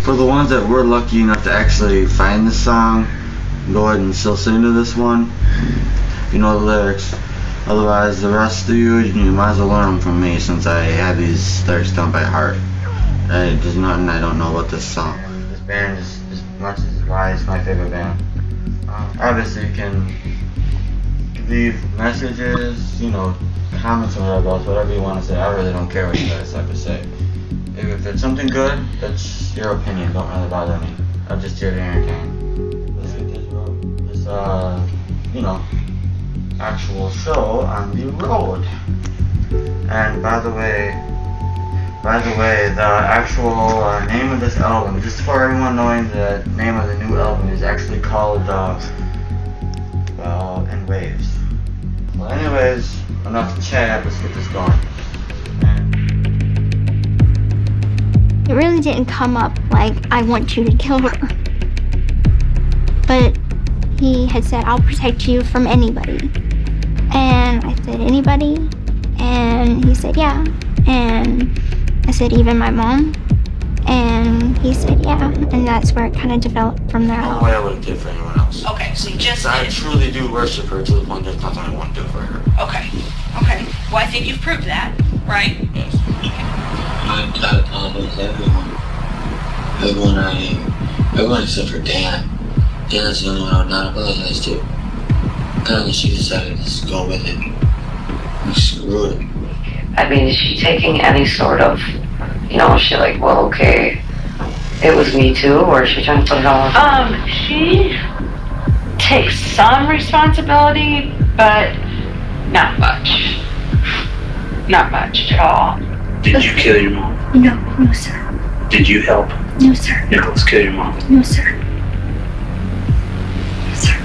For the ones that were lucky enough to actually find this song, go ahead and still listen to this one. You know the lyrics. Otherwise, the rest of you might as well learn them from me, since I have these lyrics down by heart. There's nothing I don't know about this song. This band is as much as why it's my favorite band. Obviously, you can leave messages, comments or whatever else, whatever you want to say. I really don't care what you guys have to say. If it's something good, that's your opinion. Don't really bother me. I'm just here to entertain. Let's get this actual show on the road. And by the way, the actual name of this album, just for everyone knowing, the name of the new album is actually called In Waves. Well, anyways, enough chat. Let's get this going. It really didn't come up like, I want you to kill her. But he had said, I'll protect you from anybody. And I said, anybody? And he said, yeah. And I said, even my mom? And he said, yeah. And that's where it kind of developed from there. No way I would have did for anyone else. Okay, so you just I truly do worship her to the point there's nothing I want to do for her. Okay. Well, I think you've proved that, right? Yes. I apologize to everyone except for Dan. Dan's the only one I would not apologize to. Apparently she decided to just go with it. And screw it. I mean, is she taking any sort of, she like, well, okay, it was me too, or is she trying to put it all on? She takes some responsibility, but not much. Not much at all. Did you kill your mom? No, sir. Did you help No, sir. Nicholas kill your mom? No, sir. No, sir.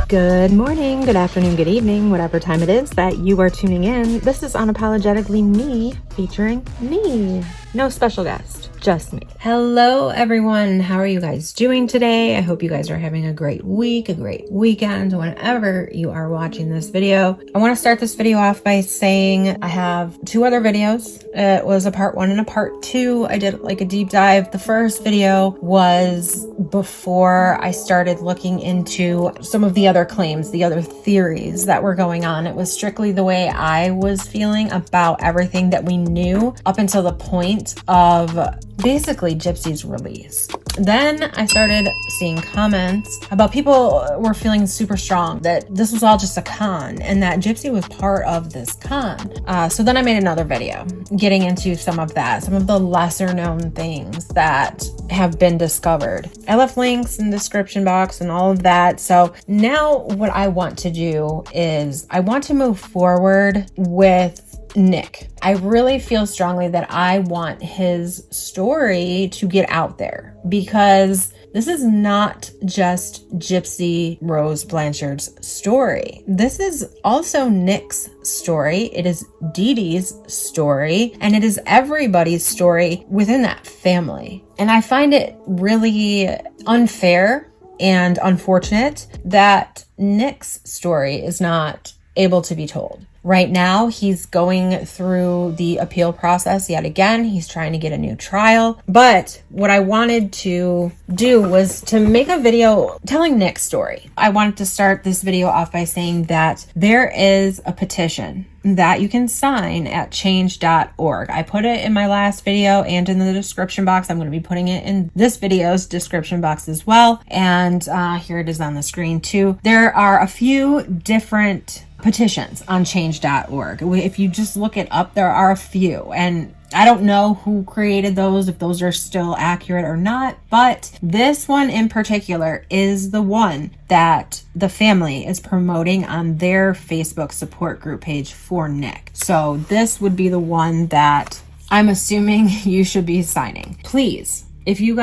Good morning, good afternoon, good evening, whatever time it is that you are tuning in. This is Unapologetically me, featuring me. No special guest, just me. Hello, everyone. How are you guys doing today? I hope you guys are having a great week, a great weekend, whenever you are watching this video. I want to start this video off by saying I have two other videos. It was a part 1 and a part 2. I did like a deep dive. The first video was before I started looking into some of the other claims, the other theories that were going on. It was strictly the way I was feeling about everything that we knew up until the point of basically Gypsy's release. Then I started seeing comments about people were feeling super strong that this was all just a con and that Gypsy was part of this con. So then I made another video getting into some of that, some of the lesser known things that have been discovered. I left links in the description box and all of that. So now what I want to do is I want to move forward with Nick. I really feel strongly that I want his story to get out there because this is not just Gypsyroseblanchard's story. This is also Nick's story. It is Dee Dee's story, and it is everybody's story within that family. And I find it really unfair and unfortunate that Nick's story is not able to be told. Right now, he's going through the appeal process yet again. He's trying to get a new trial. But what I wanted to do was to make a video telling Nick's story. I wanted to start this video off by saying that there is a petition that you can sign at change.org. I put it in my last video and in the description box. I'm going to be putting it in this video's description box as well. And here it is on the screen too. There are a few different petitions on change.org. If you just look it up, there are a few, and I don't know who created those, if those are still accurate or not, but this one in particular is the one that the family is promoting on their Facebook support group page for Nick. So this would be the one that I'm assuming you should be signing. Please, if you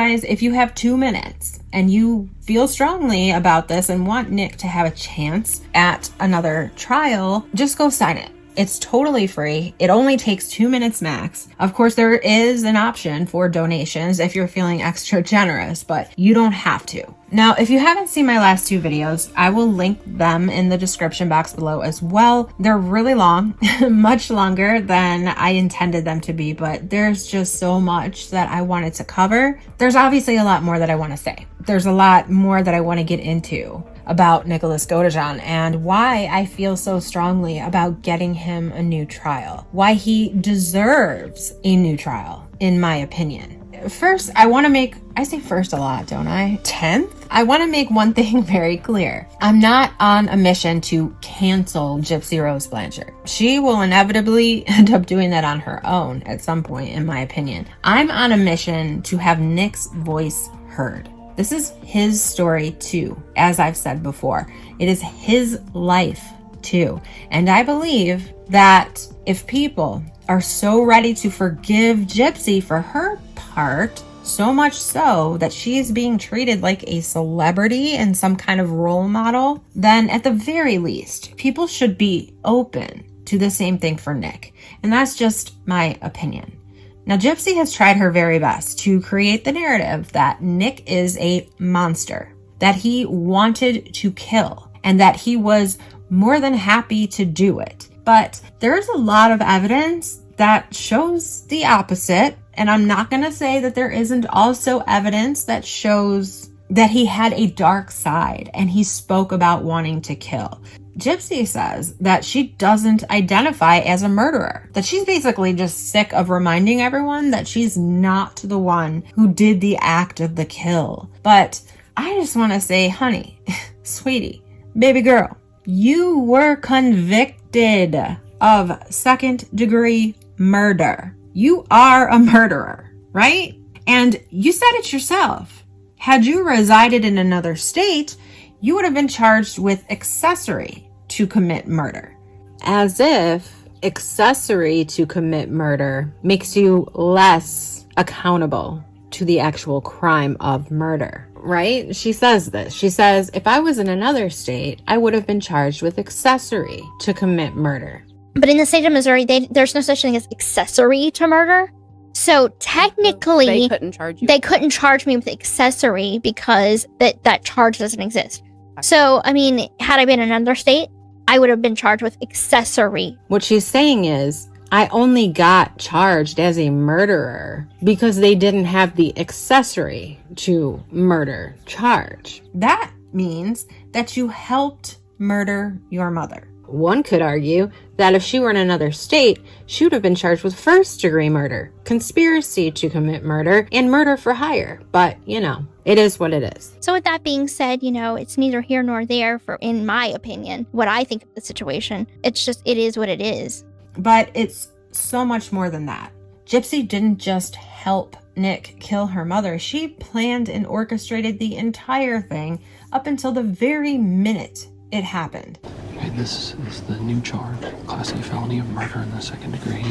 have 2 minutes and you feel strongly about this and want Nick to have a chance at another trial, just go sign it. It's totally free. It only takes 2 minutes max. Of course, there is an option for donations if you're feeling extra generous, but you don't have to. Now, if you haven't seen my last 2 videos, I will link them in the description box below as well. They're really long, much longer than I intended them to be, but there's just so much that I wanted to cover. There's obviously a lot more that I want to say. There's a lot more that I want to get into about Nicholas Godejohn and why I feel so strongly about getting him a new trial, why he deserves a new trial, in my opinion. First, I say first a lot, don't I? 10th? I want to make one thing very clear. I'm not on a mission to cancel Gypsyroseblanchard. She will inevitably end up doing that on her own at some point, in my opinion. I'm on a mission to have Nick's voice heard. This is his story too, as I've said before. It is his life too. And I believe that if people are so ready to forgive Gypsy for her part, so much so that she's being treated like a celebrity and some kind of role model, then at the very least, people should be open to the same thing for Nick. And that's just my opinion. Now, Gypsy has tried her very best to create the narrative that Nick is a monster, that he wanted to kill, and that he was more than happy to do it. But there's a lot of evidence that shows the opposite. And I'm not going to say that there isn't also evidence that shows that he had a dark side and he spoke about wanting to kill. Gypsy says that she doesn't identify as a murderer, that she's basically just sick of reminding everyone that she's not the one who did the act of the kill. But I just want to say, honey, sweetie, baby girl, you were convicted of second-degree murder. You are a murderer, right? And you said it yourself. Had you resided in another state, you would have been charged with accessory to commit murder. As if accessory to commit murder makes you less accountable to the actual crime of murder, right? She says this. She says, if I was in another state, I would have been charged with accessory to commit murder. But in the state of Missouri, there's no such thing as accessory to murder. So technically, they couldn't charge you. They couldn't charge me with accessory because that charge doesn't exist. So, I mean, had I been in another state, I would have been charged with accessory. What she's saying is, I only got charged as a murderer because they didn't have the accessory to murder charge. That means that you helped murder your mother. One could argue that if she were in another state, she would have been charged with first-degree murder, conspiracy to commit murder, and murder for hire. But, you know, it is what it is. So with that being said, you know, it's neither here nor there for, in my opinion, what I think of the situation. It's just, it is what it is. But it's so much more than that. Gypsy didn't just help Nick kill her mother. She planned and orchestrated the entire thing up until the very minute it happened. Okay, this is the new charge, Class A felony of murder in the second degree,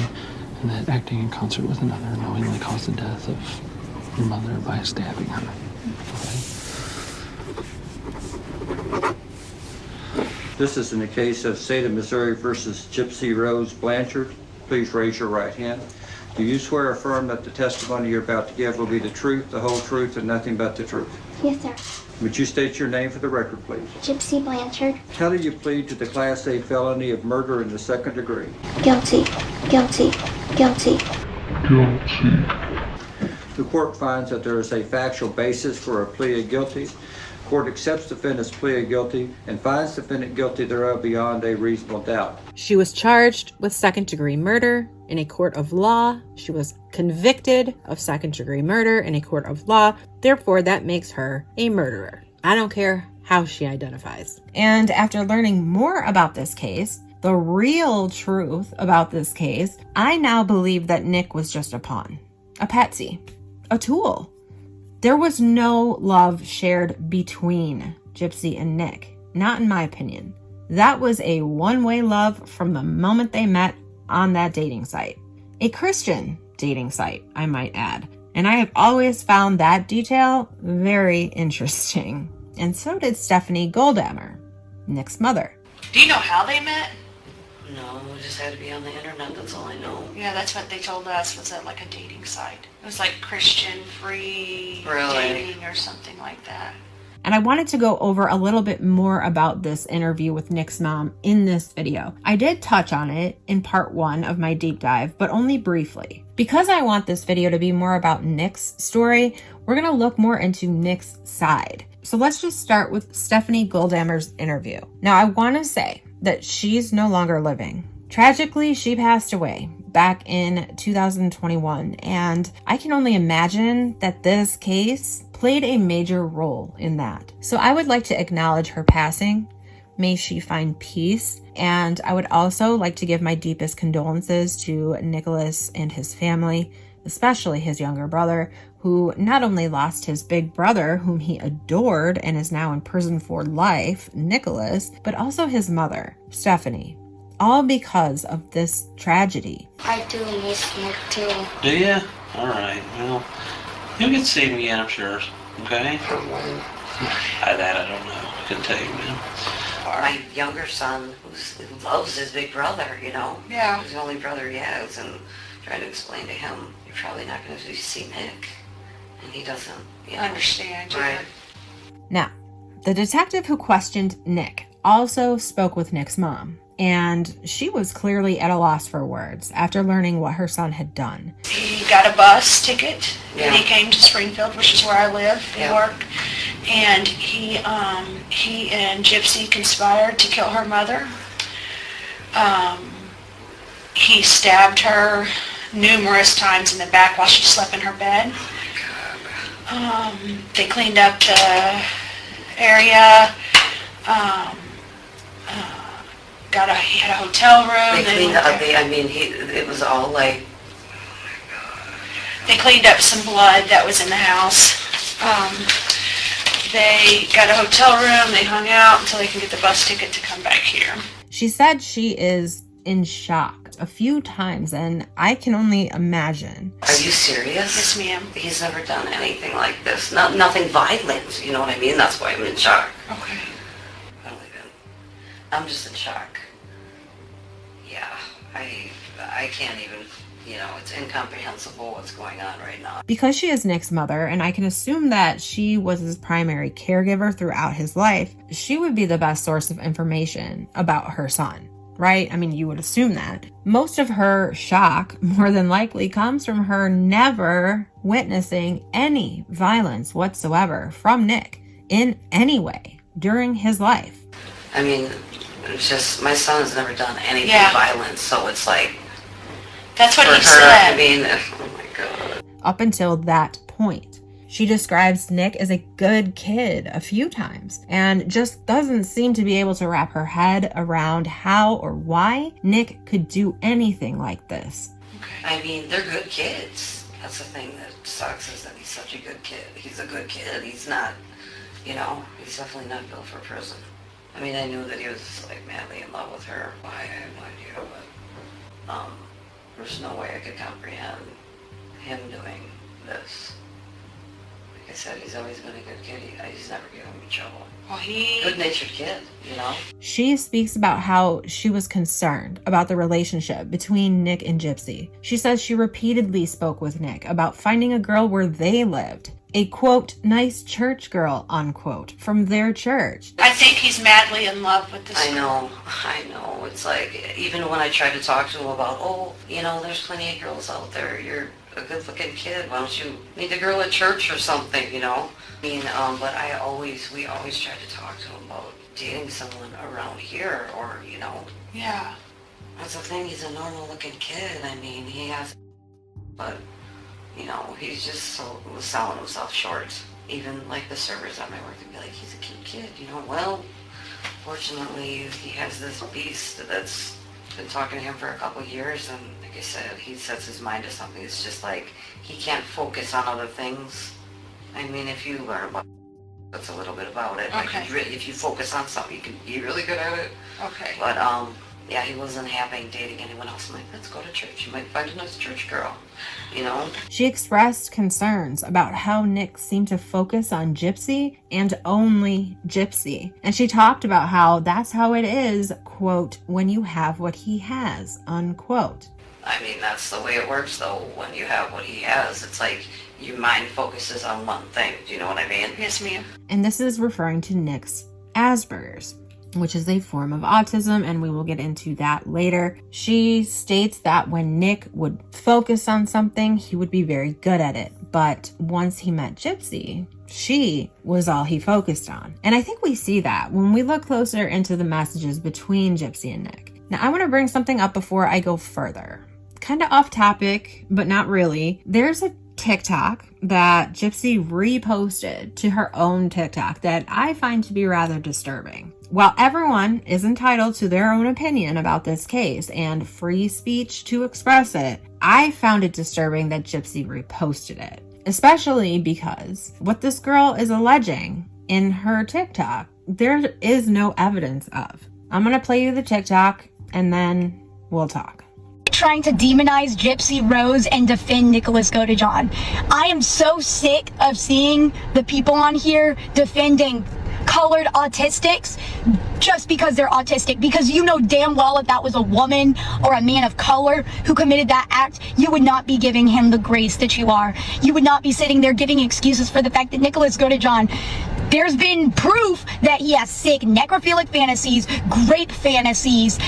and that acting in concert with another knowingly caused the death of your mother by stabbing her. Okay? This is in the case of State of Missouri versus Gypsyroseblanchard. Please raise your right hand. Do you swear or affirm that the testimony you're about to give will be the truth, the whole truth, and nothing but the truth? Yes, sir. Would you state your name for the record, please? Gypsy Blanchard. How do you plead to the Class A felony of murder in the second degree? Guilty. Guilty. Guilty. The court finds that there is a factual basis for a plea of guilty. The court accepts defendant's plea of guilty and finds defendant guilty thereof beyond a reasonable doubt. She was charged with second-degree murder in a court of law. She was convicted of second-degree murder in a court of law. Therefore, that makes her a murderer. I don't care how she identifies. And after learning more about this case, the real truth about this case, I now believe that Nick was just a pawn, a patsy, a tool. There was no love shared between Gypsy and Nick, not in my opinion. That was a one-way love from the moment they met on that dating site. A Christian dating site, I might add. And I have always found that detail very interesting. And so did Stephanie Godejohn, Nick's mother. Do you know how they met? No, it just had to be on the internet, that's all I know. Yeah, that's what they told us, was at like a dating site. It was like Christian free dating or something like that. And I wanted to go over a little bit more about this interview with Nick's mom in this video. I did touch on it in part 1 of my deep dive, but only briefly. Because I want this video to be more about Nick's story, we're gonna look more into Nick's side. So let's just start with Stephanie Godejohn's interview. Now I wanna say that she's no longer living. Tragically, she passed away back in 2021, and I can only imagine that this case played a major role in that. So I would like to acknowledge her passing. May she find peace. And I would also like to give my deepest condolences to Nicholas and his family, especially his younger brother, who not only lost his big brother, whom he adored and is now in prison for life, Nicholas, but also his mother, Stephanie. All because of this tragedy. I do miss Nick too. Do ya? Alright, well, you'll get to see him again, I'm sure. Okay? That I don't know. I couldn't tell you, man. My younger son, who loves his big brother, you know? Yeah. He's the only brother he has, and trying to explain to him, you're probably not going to see Nick. And he doesn't, you know? Understand, yeah. Right. Now, the detective who questioned Nick also spoke with Nick's mom, and she was clearly at a loss for words after learning what her son had done. He got a bus ticket, Yeah. and he came to Springfield, which is where I live, New Yeah. York. And he and Gypsy conspired to kill her mother. He stabbed her numerous times in the back while she slept in her bed. They cleaned up the area. He had a hotel room. They cleaned up, it was all like... They cleaned up some blood that was in the house. They got a hotel room. They hung out until they can get the bus ticket to come back here. She said she is in shock a few times, and I can only imagine. Are you serious? Yes, ma'am. He's never done anything like this. Nothing violent, you know what I mean? That's why I'm in shock. Okay. I'm just in shock. Yeah, I can't even, it's incomprehensible what's going on right now. Because she is Nick's mother, and I can assume that she was his primary caregiver throughout his life, she would be the best source of information about her son, right? I mean, you would assume that. Most of her shock, more than likely, comes from her never witnessing any violence whatsoever from Nick in any way during his life. I mean, it's just, my son has never done anything violent, so it's like... That's what for he her, said. I mean, oh my God. Up until that point, she describes Nick as a good kid a few times and just doesn't seem to be able to wrap her head around how or why Nick could do anything like this. I mean, they're good kids. That's the thing that sucks, is that he's such a good kid. He's a good kid. He's not, he's definitely not built for prison. I mean, I knew that he was, like, madly in love with her. I had no idea, but there's no way I could comprehend him doing this. Like I said, he's always been a good kid. He's never given me trouble. Well, good-natured kid, She speaks about how she was concerned about the relationship between Nick and Gypsy. She says she repeatedly spoke with Nick about finding a girl where they lived, a quote, nice church girl, unquote, from their church. I think he's madly in love with this I girl. know. It's like, even when I try to talk to him about, there's plenty of girls out there. You're a good-looking kid. Why don't you meet a girl at church or something, I mean, but we always try to talk to him about dating someone around here or, Yeah. That's the thing. He's a normal-looking kid. I mean, he has, but, he's just was selling himself short. Even, like, the servers at my work would be like, he's a cute kid, Well, fortunately, he has this beast that's been talking to him for a couple of years, and like I said, he sets his mind to something. It's just like, he can't focus on other things. I mean, if you learn about that's a little bit about it. Okay. Like, if you focus on something, you can be really good at it. Okay. But, yeah, he wasn't having dating anyone else. I'm like, let's go to church. You might find a nice church girl, She expressed concerns about how Nick seemed to focus on Gypsy and only Gypsy. And she talked about how that's how it is, quote, when you have what he has, unquote. I mean, that's the way it works, though. When you have what he has, it's like your mind focuses on one thing. Do you know what I mean? Yes, ma'am. And this is referring to Nick's Asperger's, which is a form of autism, and we will get into that later. She states that when Nick would focus on something, he would be very good at it. But once he met Gypsy, she was all he focused on. And I think we see that when we look closer into the messages between Gypsy and Nick. Now, I want to bring something up before I go further. Kind of off topic, but not really. There's a TikTok that Gypsy reposted to her own TikTok that I find to be rather disturbing. While everyone is entitled to their own opinion about this case and free speech to express it, I found it disturbing that Gypsy reposted it, especially because what this girl is alleging in her TikTok, there is no evidence of. I'm going to play you the TikTok and then we'll talk. Trying to demonize Gypsy Rose and defend Nicholas Godejohn. I am so sick of seeing the people on here defending colored autistics just because they're autistic, because you know damn well if that was a woman or a man of color who committed that act, you would not be giving him the grace that you are. You would not be sitting there giving excuses for the fact that Nicholas Godejohn, there's been proof that he has sick necrophilic fantasies, grape fantasies,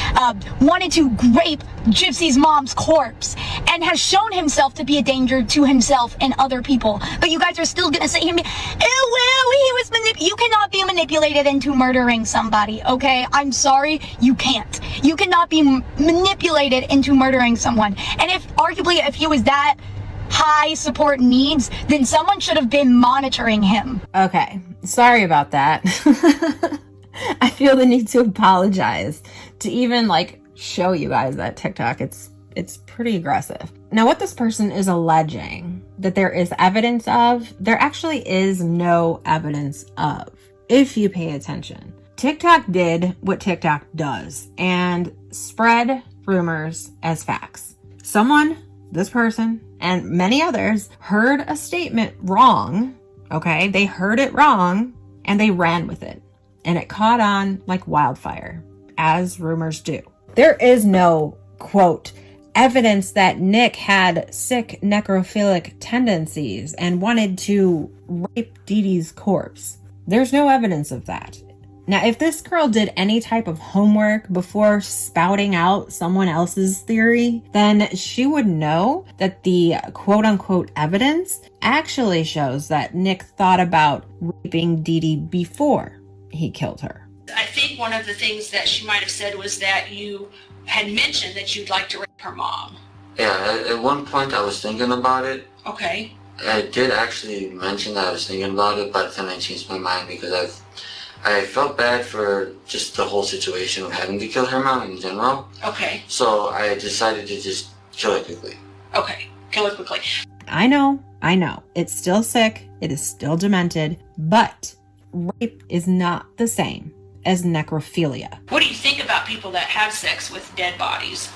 wanted to grape Gypsy's mom's corpse, and has shown himself to be a danger to himself and other people. But you guys are still gonna say him, he was you cannot be manipulated into murdering somebody, okay? I'm sorry, you can't. You cannot be manipulated into murdering someone. And arguably, if he was that high support needs, then someone should have been monitoring him. Okay, sorry about that. I feel the need to apologize to even show you guys that TikTok. It's pretty aggressive. Now, what this person is alleging that there is evidence of, there actually is no evidence of, if you pay attention. TikTok did what TikTok does and spread rumors as facts. This person, and many others heard a statement wrong, okay? They heard it wrong and they ran with it. And it caught on like wildfire, as rumors do. There is no, quote, evidence that Nick had sick necrophilic tendencies and wanted to rape Dee Dee's corpse. There's no evidence of that. Now, if this girl did any type of homework before spouting out someone else's theory, then she would know that the quote-unquote evidence actually shows that Nick thought about raping Dee Dee before he killed her. I think one of the things that she might have said was that you had mentioned that you'd like to rape her mom. Yeah, at one point I was thinking about it. Okay. I did actually mention that I was thinking about it, but then I changed my mind because I felt bad for just the whole situation of having to kill her mom in general. Okay. So I decided to just kill her quickly. Okay, kill her quickly. I know. It's still sick. It is still demented. But rape is not the same as necrophilia. What do you think about people that have sex with dead bodies?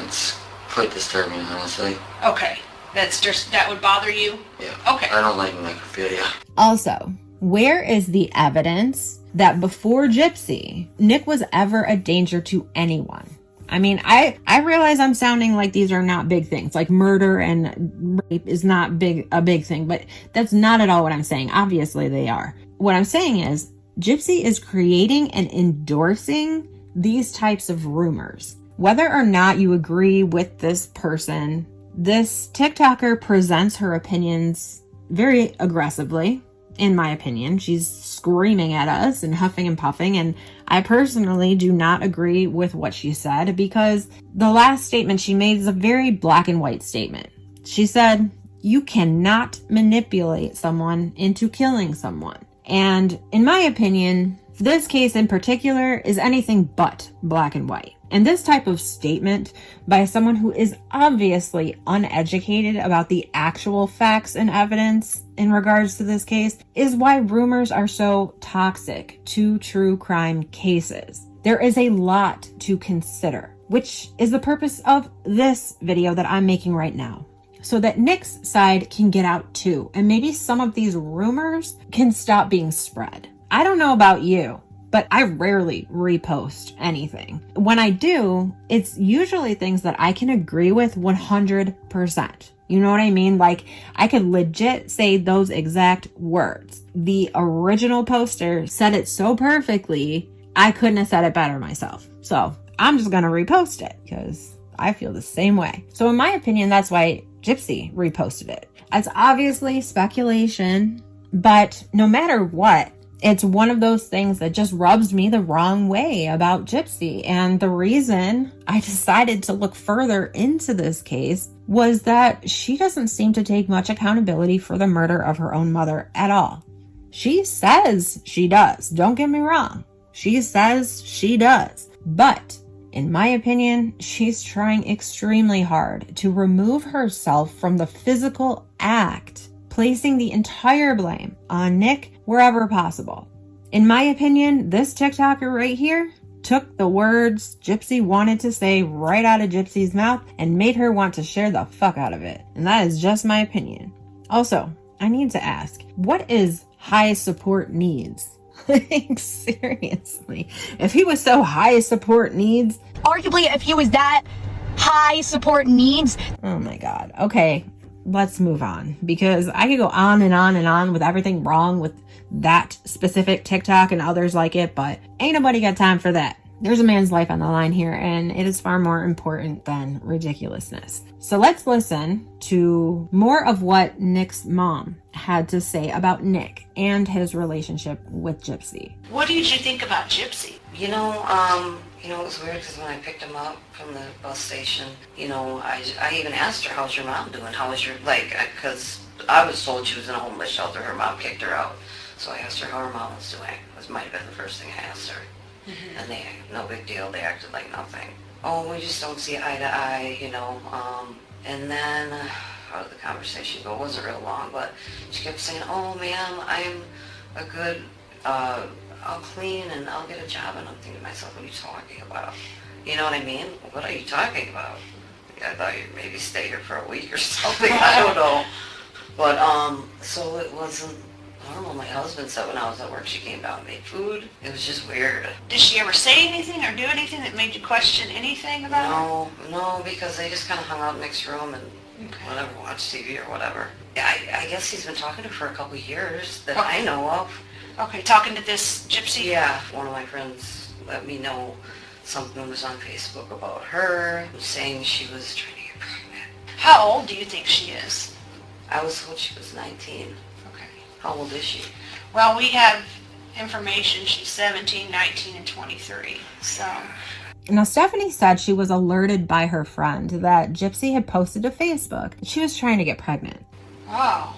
It's quite disturbing, honestly. Okay. That would bother you? Yeah. Okay. I don't like necrophilia. Also, where is the evidence that before Gypsy, Nick was ever a danger to anyone? I mean, I realize I'm sounding like these are not big things. Like murder and rape is not a big thing, but that's not at all what I'm saying. Obviously they are. What I'm saying is Gypsy is creating and endorsing these types of rumors. Whether or not you agree with this person, this TikToker presents her opinions very aggressively. In my opinion, she's screaming at us and huffing and puffing, and I personally do not agree with what she said because the last statement she made is a very black and white statement. She said, "You cannot manipulate someone into killing someone." And in my opinion, this case in particular is anything but black and white. And this type of statement by someone who is obviously uneducated about the actual facts and evidence in regards to this case is why rumors are so toxic to true crime cases. There is a lot to consider, which is the purpose of this video that I'm making right now, so that Nick's side can get out too, and maybe some of these rumors can stop being spread. I don't know about you, but I rarely repost anything. When I do, it's usually things that I can agree with 100%. You know what I mean? Like, I could legit say those exact words. The original poster said it so perfectly, I couldn't have said it better myself. So I'm just gonna repost it because I feel the same way. So in my opinion, that's why Gypsy reposted it. It's obviously speculation, but no matter what, it's one of those things that just rubs me the wrong way about Gypsy. And the reason I decided to look further into this case was that she doesn't seem to take much accountability for the murder of her own mother at all. She says she does. Don't get me wrong. She says she does. But in my opinion, she's trying extremely hard to remove herself from the physical act, placing the entire blame on Nick wherever possible. In my opinion, this TikToker right here took the words Gypsy wanted to say right out of Gypsy's mouth and made her want to share the fuck out of it. And that is just my opinion. Also, I need to ask, what is high support needs? Like, seriously, if he was so high support needs, Arguably, if he was that high support needs. Oh my God. Okay, let's move on, because I could go on and on and on with everything wrong with that specific TikTok and others like it, but ain't nobody got time for that. There's a man's life on the line here, and it is far more important than ridiculousness. So let's listen to more of what Nick's mom had to say about Nick and his relationship with Gypsy. What did you think about Gypsy? It was weird because when I picked him up from the bus station, I even asked her, how's your mom doing? How was because I was told she was in a homeless shelter. Her mom kicked her out. So I asked her how her mom was doing. That might have been the first thing I asked her. Mm-hmm. And no big deal. They acted like nothing. Oh, we just don't see eye to eye, And then, how did the conversation go? It wasn't real long, but she kept saying, oh, ma'am, I'm a good, I'll clean and I'll get a job. And I'm thinking to myself, what are you talking about? You know what I mean? What are you talking about? I thought you'd maybe stay here for a week or something. I don't know. But, so it wasn't normal. My husband said when I was at work, she came down and made food. It was just weird. Did she ever say anything or do anything that made you question anything about her? No, because they just kind of hung out in Nick's room and whatever, watched TV or whatever. I guess he's been talking to her for a couple of years that I know of. Okay, talking to this Gypsy? Yeah, one of my friends let me know something was on Facebook about her, saying she was trying to get pregnant. How old do you think she is? I was told she was 19. Okay. How old is she? Well, we have information. She's 17, 19, and 23. So. Now, Stephanie said she was alerted by her friend that Gypsy had posted to Facebook that she was trying to get pregnant. Wow.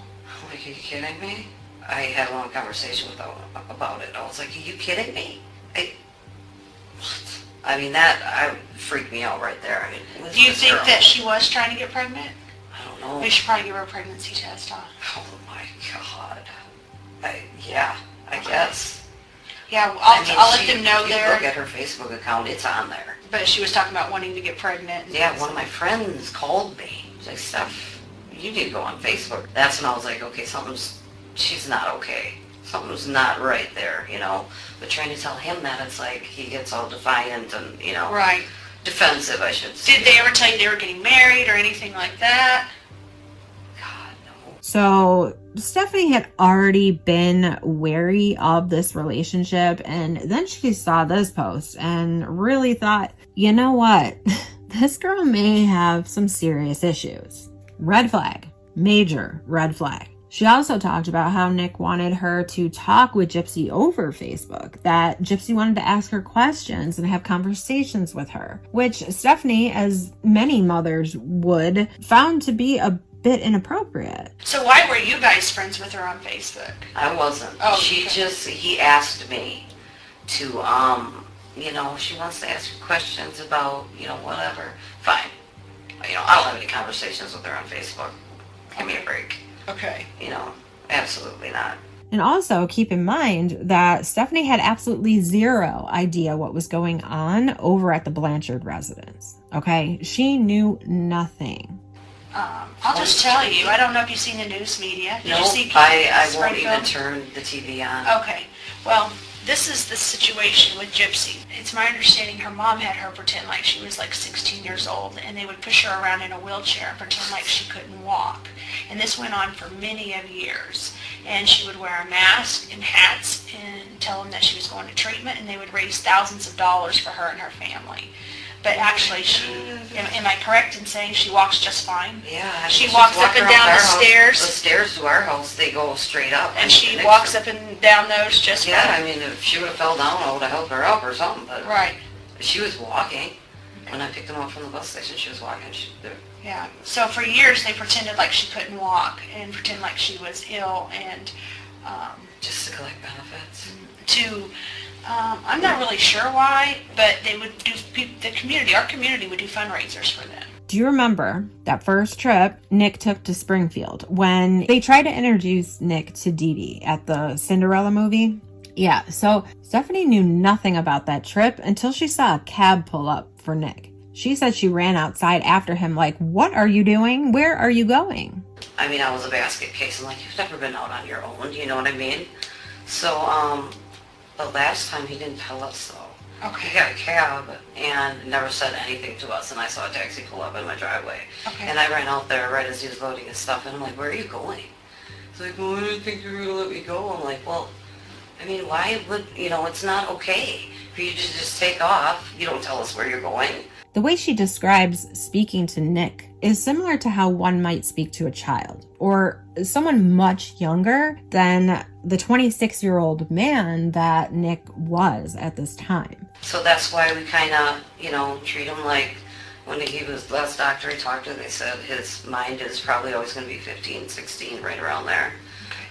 Like, are you kidding me? I had a long conversation with her about it. I was like, are you kidding me? What? I mean, that freaked me out right there. I mean, do you think that she was trying to get pregnant? I don't know. We should probably give her a pregnancy test, huh? Oh my God. Yeah, I guess. Yeah, I'll let them know there. Look at her Facebook account, it's on there. But she was talking about wanting to get pregnant. Yeah, one of my friends called me. She's like, Steph, you need to go on Facebook. That's when I was like, okay, she's not okay. Something's not right there, But trying to tell him that, it's like he gets all defiant and, Right. defensive, I should say. Did they ever tell you they were getting married or anything like that? God, no. So Stephanie had already been wary of this relationship, and then she saw this post and really thought, you know what? This girl may have some serious issues. Red flag. Major red flag. She also talked about how Nick wanted her to talk with Gypsy over Facebook, that Gypsy wanted to ask her questions and have conversations with her, which Stephanie, as many mothers would, found to be a bit inappropriate. So why were you guys friends with her on Facebook? I wasn't. Oh, He asked me to, you know, she wants to ask questions about, you know, whatever. Fine. You know, I don't have any conversations with her on Facebook. Give me a break. Okay. You know, absolutely not. And also keep in mind that Stephanie had absolutely zero idea what was going on over at the Blanchard residence. Okay? She knew nothing. I'll just tell you, I don't know if you've seen the news media. Did you see I won't Springfield? even turn the TV on. Okay. Well, this is the situation with Gypsy. It's my understanding her mom had her pretend like she was like 16 years old, and they would push her around in a wheelchair and pretend like she couldn't walk. And this went on for many of years. And she would wear a mask and hats and tell them that she was going to treatment, and they would raise thousands of dollars for her and her family. But actually, am I correct in saying she walks just fine? Yeah. She walks up and down the stairs. The stairs to our house, they go straight up. And she walks up and down those just fine. Yeah, I mean, if she would have fell down, I would have helped her up or something. But right. She was walking. When I picked them up from the bus station, she was walking. Yeah. So for years, they pretended like she couldn't walk and pretend like she was ill and just to collect benefits. I'm not really sure why, but they would do, our community would do fundraisers for them. Do you remember that first trip Nick took to Springfield when they tried to introduce Nick to Dee Dee at the Cinderella movie? Yeah, so Stephanie knew nothing about that trip until she saw a cab pull up for Nick. She said she ran outside after him like, what are you doing? Where are you going? I mean, I was a basket case. I'm like, you've never been out on your own, you know what I mean? So, but last time he didn't tell us so. Okay. He got a cab and never said anything to us, and I saw a taxi pull up in my driveway. Okay. And I ran out there right as he was loading his stuff, and I'm like, where are you going? He's like, well, I didn't think you were going to let me go. I'm like, well, I mean, why would, you know, it's not okay for you to just take off. You don't tell us where you're going. The way she describes speaking to Nick is similar to how one might speak to a child or someone much younger than the 26-year-old man that Nick was at this time. So that's why we kind of, you know, treat him like when he was last doctor he talked to, they said his mind is probably always going to be 15, 16, right around there.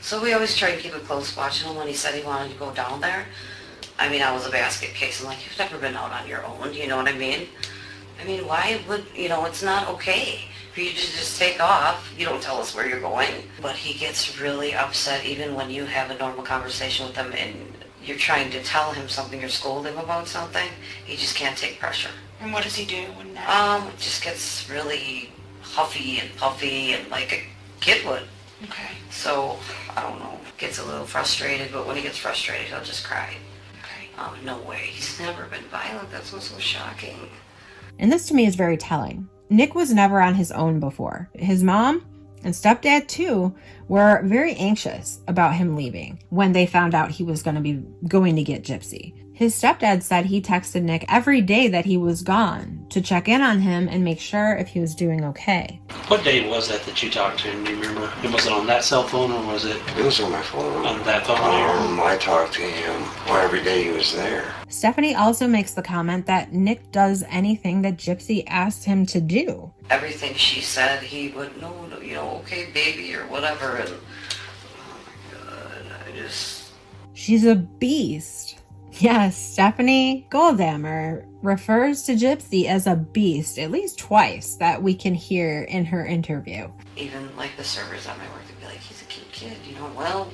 So we always try to keep a close watch on him. When he said he wanted to go down there, I mean, I was a basket case. I'm like, you've never been out on your own, you know what I mean? I mean, why would, you know, it's not okay for you to just take off. You don't tell us where you're going. But he gets really upset even when you have a normal conversation with him and you're trying to tell him something or scold him about something. He just can't take pressure. And what does he do when that? Just gets really huffy and puffy and like a kid would. Okay. So, I don't know, gets a little frustrated, but when he gets frustrated, he'll just cry. Okay. No way. He's never been violent. That's what's so shocking. And this to me is very telling. Nick was never on his own before. His mom and stepdad too were very anxious about him leaving when they found out he was going to get Gypsy. His stepdad said he texted Nick every day that he was gone to check in on him and make sure if he was doing okay. What day was that you talked to him? Do you remember? Was it on that cell phone or was it? It was on my phone. On that phone here? I talked to him every day he was there. Stephanie also makes the comment that Nick does anything that Gypsy asked him to do. Everything she said, he would, no, you know, okay, baby, or whatever, and oh my God, She's a beast. Yes, Stephanie Godejohn refers to Gypsy as a beast at least twice that we can hear in her interview. Even like the servers at my work, they'd be like, he's a cute kid, you know, well,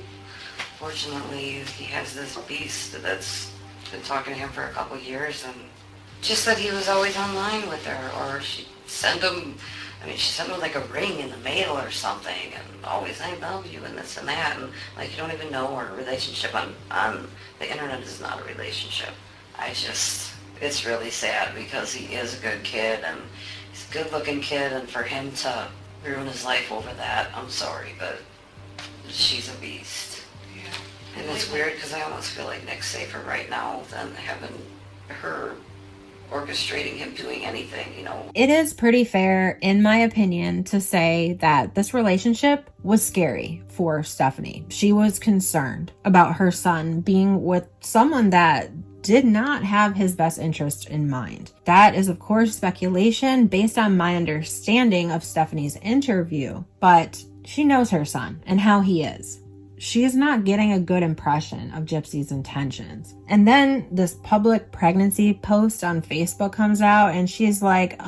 fortunately, he has this beast that's been talking to him for a couple years, and just that he was always online with her, or she sent him like a ring in the mail or something, and always, I love you, and this and that, and like, you don't even know our relationship on the internet is not a relationship. it's really sad because he is a good kid and he's a good looking kid, and for him to ruin his life over that, I'm sorry, but she's a beast. Yeah. And it's weird because I almost feel like Nick's safer right now than having her orchestrating him doing anything, you know. It is pretty fair, in my opinion, to say that this relationship was scary for Stephanie. She was concerned about her son being with someone that did not have his best interest in mind. That is, of course, speculation based on my understanding of Stephanie's interview, but she knows her son and how he is. She is not getting a good impression of Gypsy's intentions. And then this public pregnancy post on Facebook comes out and she's like,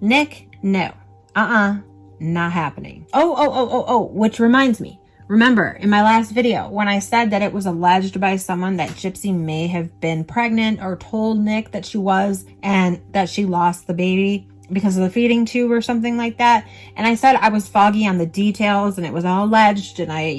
Nick, no, not happening. Which reminds me. Remember, in my last video, when I said that it was alleged by someone that Gypsy may have been pregnant or told Nick that she was and that she lost the baby because of the feeding tube or something like that. And I said I was foggy on the details and it was all alleged and I,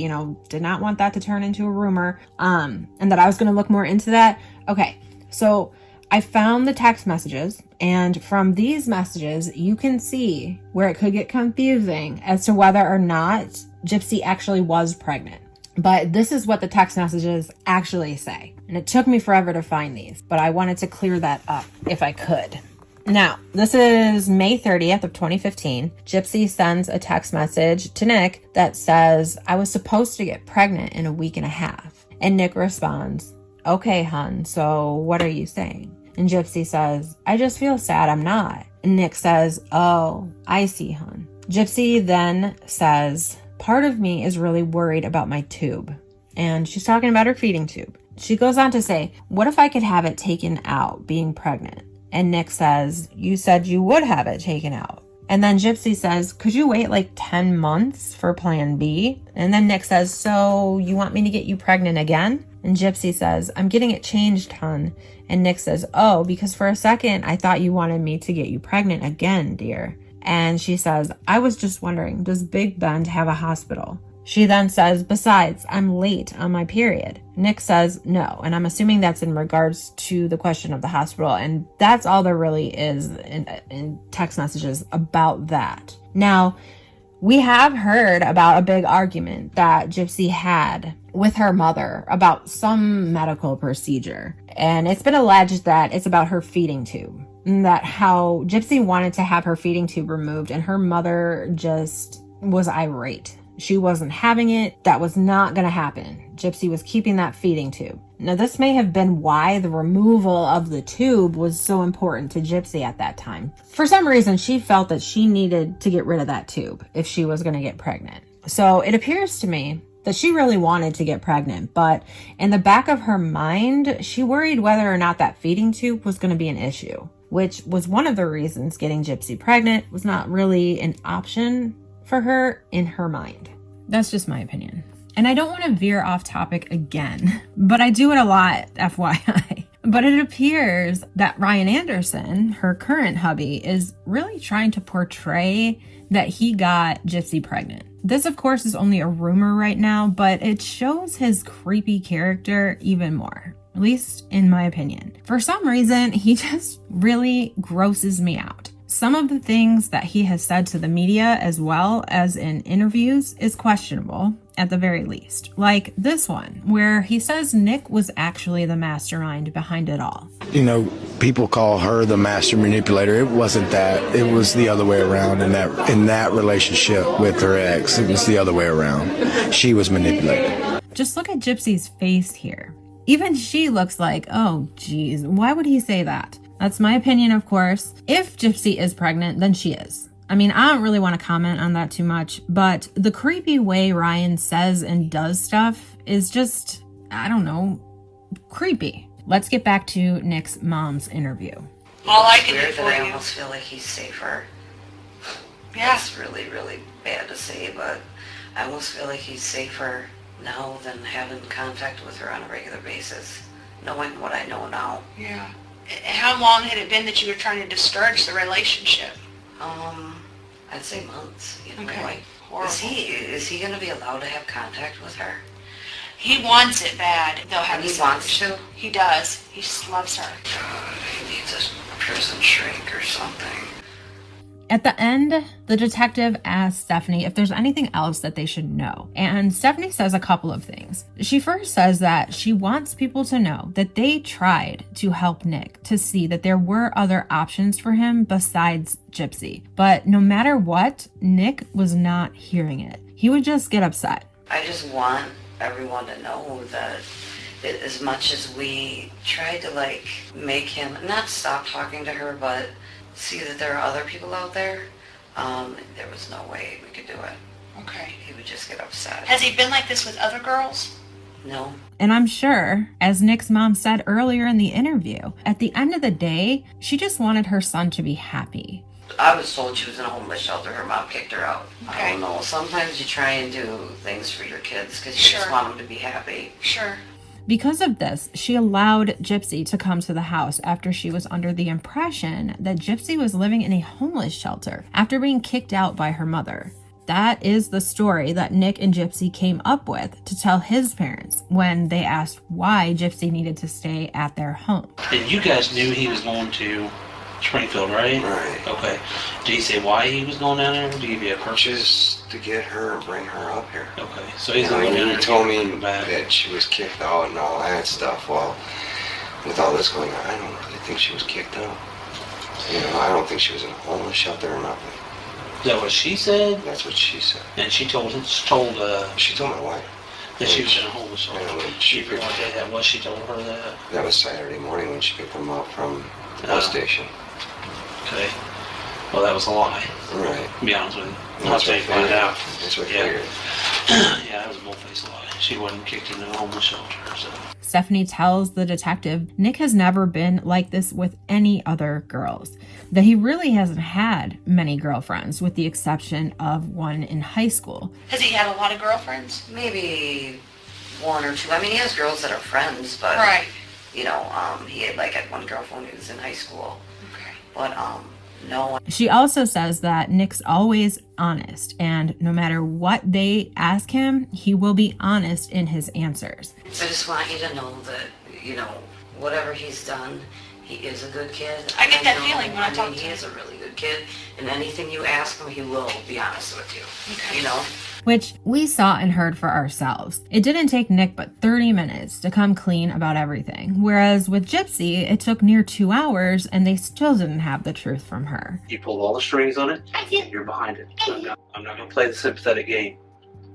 did not want that to turn into a rumor, and that I was going to look more into that. Okay, so I found the text messages, and from these messages, you can see where it could get confusing as to whether or not Gypsy actually was pregnant. But this is what the text messages actually say. And it took me forever to find these, but I wanted to clear that up if I could. Now, this is May 30th of 2015. Gypsy sends a text message to Nick that says, I was supposed to get pregnant in a week and a half. And Nick responds, okay, hun, so what are you saying? And Gypsy says, I just feel sad I'm not. And Nick says, oh, I see, hun. Gypsy then says, part of me is really worried about my tube. And she's talking about her feeding tube. She goes on to say, what if I could have it taken out being pregnant? And Nick says, you said you would have it taken out. And then Gypsy says, could you wait like 10 months for plan B? And then Nick says, so you want me to get you pregnant again? And Gypsy says, I'm getting it changed, hun. And Nick says, oh, because for a second, I thought you wanted me to get you pregnant again, dear. And she says, I was just wondering, does Big Bend have a hospital? She then says, besides, I'm late on my period. Nick says no, and I'm assuming that's in regards to the question of the hospital, and that's all there really is in text messages about that. Now, we have heard about a big argument that Gypsy had with her mother about some medical procedure, and it's been alleged that it's about her feeding tube, and that how Gypsy wanted to have her feeding tube removed, and her mother just was irate. She wasn't having it. That was not going to happen. Gypsy was keeping that feeding tube. Now, this may have been why the removal of the tube was so important to Gypsy at that time. For some reason, she felt that she needed to get rid of that tube if she was going to get pregnant. So it appears to me that she really wanted to get pregnant, but in the back of her mind, she worried whether or not that feeding tube was going to be an issue, which was one of the reasons getting Gypsy pregnant was not really an option for her in her mind. That's just my opinion. And I don't want to veer off topic again, but I do it a lot, FYI. But it appears that Ryan Anderson, her current hubby, is really trying to portray that he got Gypsy pregnant. This, of course, is only a rumor right now, but it shows his creepy character even more, at least in my opinion. For some reason, he just really grosses me out. Some of the things that he has said to the media as well as in interviews is questionable, at the very least. Like this one, where he says Nick was actually the mastermind behind it all. People call her the master manipulator. It wasn't that. It was the other way around in that relationship with her ex. It was the other way around. She was manipulated. Just look at Gypsy's face here. Even she looks like, oh, geez, why would he say that? That's my opinion, of course. If Gypsy is pregnant, then she is. I mean, I don't really want to comment on that too much, but the creepy way Ryan says and does stuff is just, I don't know, creepy. Let's get back to Nick's mom's interview. All I can do for you. I almost feel like he's safer. Yeah. That's really, really bad to say, but I almost feel like he's safer now than having contact with her on a regular basis, knowing what I know now. Yeah. How long had it been that you were trying to discourage the relationship? I'd say months. Okay. Like, is he going to be allowed to have contact with her? He wants it bad. They'll have And he wants to? He does. He just loves her. God, he needs a prison shrink or something. At the end, the detective asks Stephanie if there's anything else that they should know. And Stephanie says a couple of things. She first says that she wants people to know that they tried to help Nick to see that there were other options for him besides Gypsy. But no matter what, Nick was not hearing it. He would just get upset. I just want everyone to know that as much as we tried to make him not stop talking to her, but see that there are other people out there, there was no way we could do it. Okay. He would just get upset. Has he been like this with other girls? No. And I'm sure, as Nick's mom said earlier in the interview, at the end of the day, she just wanted her son to be happy. I was told she was in a homeless shelter. Her mom kicked her out. Okay. I don't know. Sometimes you try and do things for your kids because you just want them to be happy. Sure. Because of this, she allowed Gypsy to come to the house after she was under the impression that Gypsy was living in a homeless shelter after being kicked out by her mother. That is the story that Nick and Gypsy came up with to tell his parents when they asked why Gypsy needed to stay at their home. And you guys knew he was going to Springfield, right? Right. Okay. Did he say why he was going down there? Did he give you a purpose? Just to get her and bring her up here. Okay. So he's You know, going down he there. told me that she was kicked out and all that stuff. Well, with all this going on, I don't really think she was kicked out. You know, I don't think she was in a homeless shelter or nothing. Is that what she said? That's what she said. And she told my wife that she was in a homeless shelter. And when she picked, that was she told her that? that was Saturday morning when she picked them up from the bus station. Okay. Well, that was a lie. Right. To be honest with you. That's I'll what I find figured. out. That's what I Yeah. figured. Yeah, that was a bull-faced lie. She wasn't kicked into a homeless shelter. So. Stephanie tells the detective Nick has never been like this with any other girls, that he really hasn't had many girlfriends with the exception of one in high school. Has he had a lot of girlfriends? Maybe one or two. I mean, he has girls that are friends, but Right. you know, he had had one girlfriend who was in high school. Okay. But no. She also says that Nick's always honest, and no matter what they ask him, he will be honest in his answers. I just want you to know that, you know, whatever he's done, he is a good kid. I get that know, feeling when I talk to He him. is a really good kid, and anything you ask him, he will be honest with you. Okay. You know? Which we saw and heard for ourselves. It didn't take Nick but 30 minutes to come clean about everything, whereas with Gypsy, it took near 2 hours and they still didn't have the truth from her. You pulled all the strings on it, and you're behind it. I'm not going to play the sympathetic game.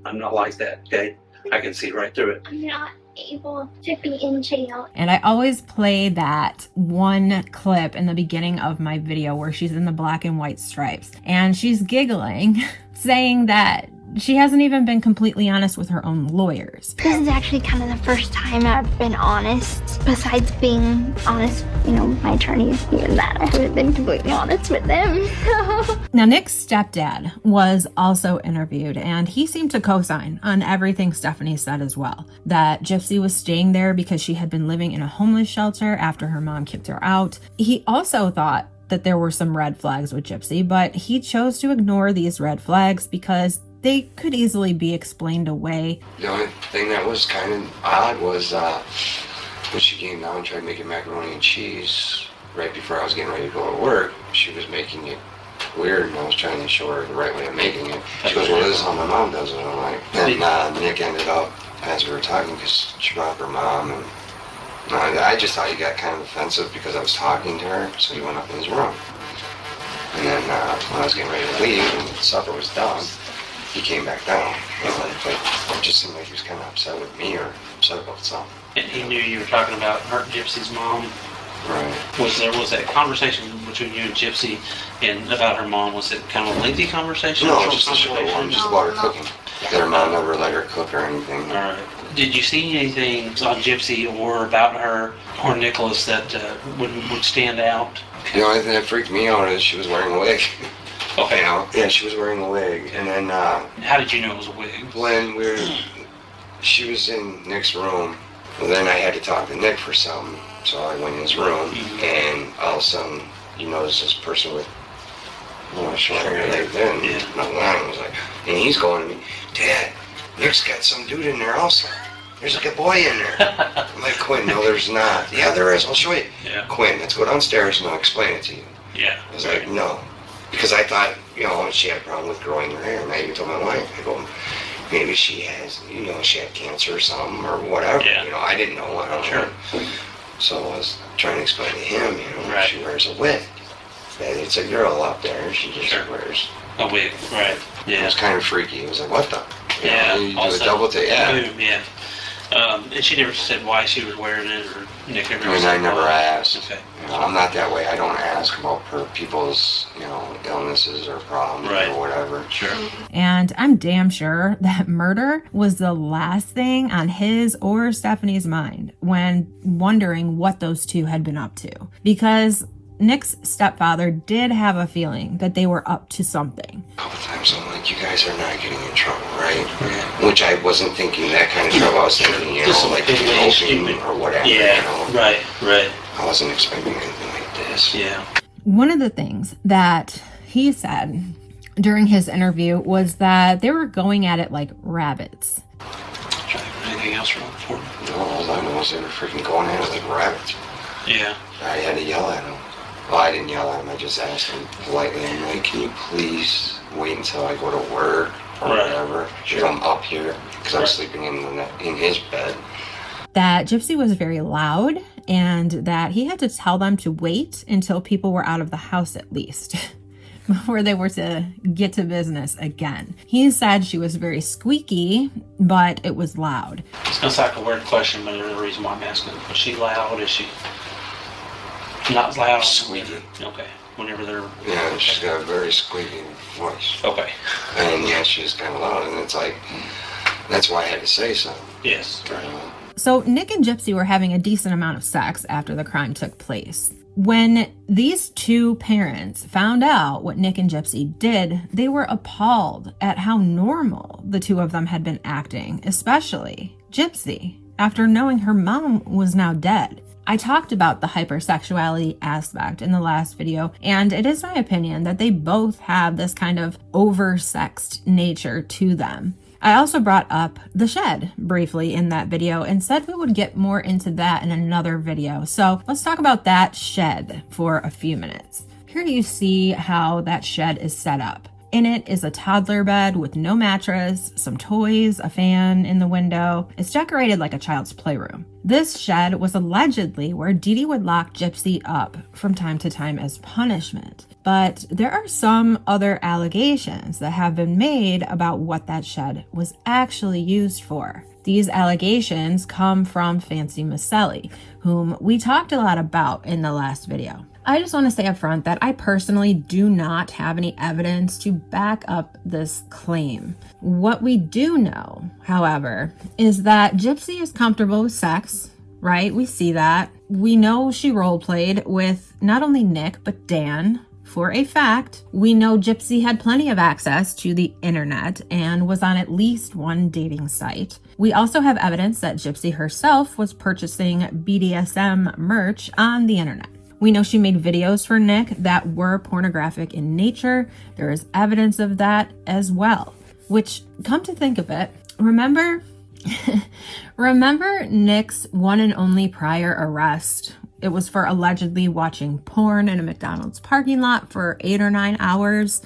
I'm not like that, okay? I can see right through it. I'm not able to be in jail. And I always play that one clip in the beginning of my video where she's in the black and white stripes and she's giggling, saying that she hasn't even been completely honest with her own lawyers. This is actually kind of the first time I've been honest. Besides being honest, my attorneys, even that, I haven't been completely honest with them. Now, Nick's stepdad was also interviewed, and he seemed to co-sign on everything Stephanie said as well. That Gypsy was staying there because she had been living in a homeless shelter after her mom kicked her out. He also thought that there were some red flags with Gypsy, but he chose to ignore these red flags because they could easily be explained away. The only thing that was kind of odd was when she came down and tried making macaroni and cheese right before I was getting ready to go to work. She was making it weird, and I was trying to show her the right way of making it. She goes, well, this is how my mom does it. I'm like, and Nick ended up, as we were talking, because she brought up her mom, and I just thought he got kind of offensive because I was talking to her, so he went up in his room. And then when I was getting ready to leave and supper was done, he came back down. But it just seemed like he was kind of upset with me or upset about something. And he knew you were talking about her, Gypsy's mom. Right. Was that conversation between you and Gypsy and about her mom? Was it kind of a lengthy conversation? No, just a short one, just about her cooking. That her mom never let her cook or anything. All right. Did you see anything on Gypsy or about her or Nicholas that would stand out? The only thing that freaked me out is she was wearing a wig. Okay. Yeah, she was wearing a wig, and then how did you know it was a wig? When she was in Nick's room, well, then I had to talk to Nick for something, so I went in his room, and all of a sudden, you notice this person with, short hair like that, and my line was like, and he's going to me, Dad, Nick's got some dude in there also. there's like a boy in there. I'm like, Quinn, no, there's not. Yeah, there is. I'll show you. Yeah. Quinn, let's go downstairs and I'll explain it to you. Yeah. I was like, no. Because I thought, she had a problem with growing her hair. And I even told my wife, I go, maybe she has, she had cancer or something or whatever. Yeah. I didn't know. I don't know. So I was trying to explain to him, right. She wears a wig. That it's a girl up there. She just wears a wig. Right. Yeah. It was kind of freaky. It was like, what the? You do also, a double take. Yeah. Boom, yeah. And she never said why she was wearing it, or Nick ever I said never asked. Okay. I'm not that way. I don't ask about people's, illnesses or problems or whatever. Sure. And I'm damn sure that murder was the last thing on his or Stephanie's mind when wondering what those two had been up to. Because Nick's stepfather did have a feeling that they were up to something. A couple times I'm like, you guys are not getting in trouble, right? Which I wasn't thinking that kind of trouble. I was thinking, like eloping or whatever. Yeah, right. I wasn't expecting anything like this. Yeah. One of the things that he said during his interview was that they were going at it like rabbits. Anything else wrong for me? No, all I know is they were freaking going at it like rabbits. Yeah. I had to yell at them. Well, I didn't yell at him. I just asked him politely. I'm like, can you please wait until I go to work or whatever? If I'm up here, because I'm sleeping in his bed. That Gypsy was very loud and that he had to tell them to wait until people were out of the house at least before they were to get to business again. He said she was very squeaky, but it was loud. It's going to sound like a weird question, but there's a reason why I'm asking. Was she loud? Is she not loud? Squeaky. Okay. Whenever they're... Yeah, she's got a very squeaky voice. Okay. And yeah, she's kind of loud, and it's like, that's why I had to say something. Yes. So Nick and Gypsy were having a decent amount of sex after the crime took place. When these two parents found out what Nick and Gypsy did, they were appalled at how normal the two of them had been acting, especially Gypsy, after knowing her mom was now dead. I talked about the hypersexuality aspect in the last video, and it is my opinion that they both have this kind of oversexed nature to them. I also brought up the shed briefly in that video and said we would get more into that in another video. So let's talk about that shed for a few minutes. Here you see how that shed is set up. In it is a toddler bed with no mattress, some toys, a fan in the window. It's decorated like a child's playroom. This shed was allegedly where Dee Dee would lock Gypsy up from time to time as punishment. But there are some other allegations that have been made about what that shed was actually used for. These allegations come from Fancy Macelli, whom we talked a lot about in the last video. I just want to say up front that I personally do not have any evidence to back up this claim. What we do know, however, is that Gypsy is comfortable with sex, right? We see that. We know she role-played with not only Nick, but Dan. For a fact, we know Gypsy had plenty of access to the internet and was on at least one dating site. We also have evidence that Gypsy herself was purchasing BDSM merch on the internet. We know she made videos for Nick that were pornographic in nature. There is evidence of that as well. Which, come to think of it, remember Nick's one and only prior arrest? It was for allegedly watching porn in a McDonald's parking lot for 8 or 9 hours.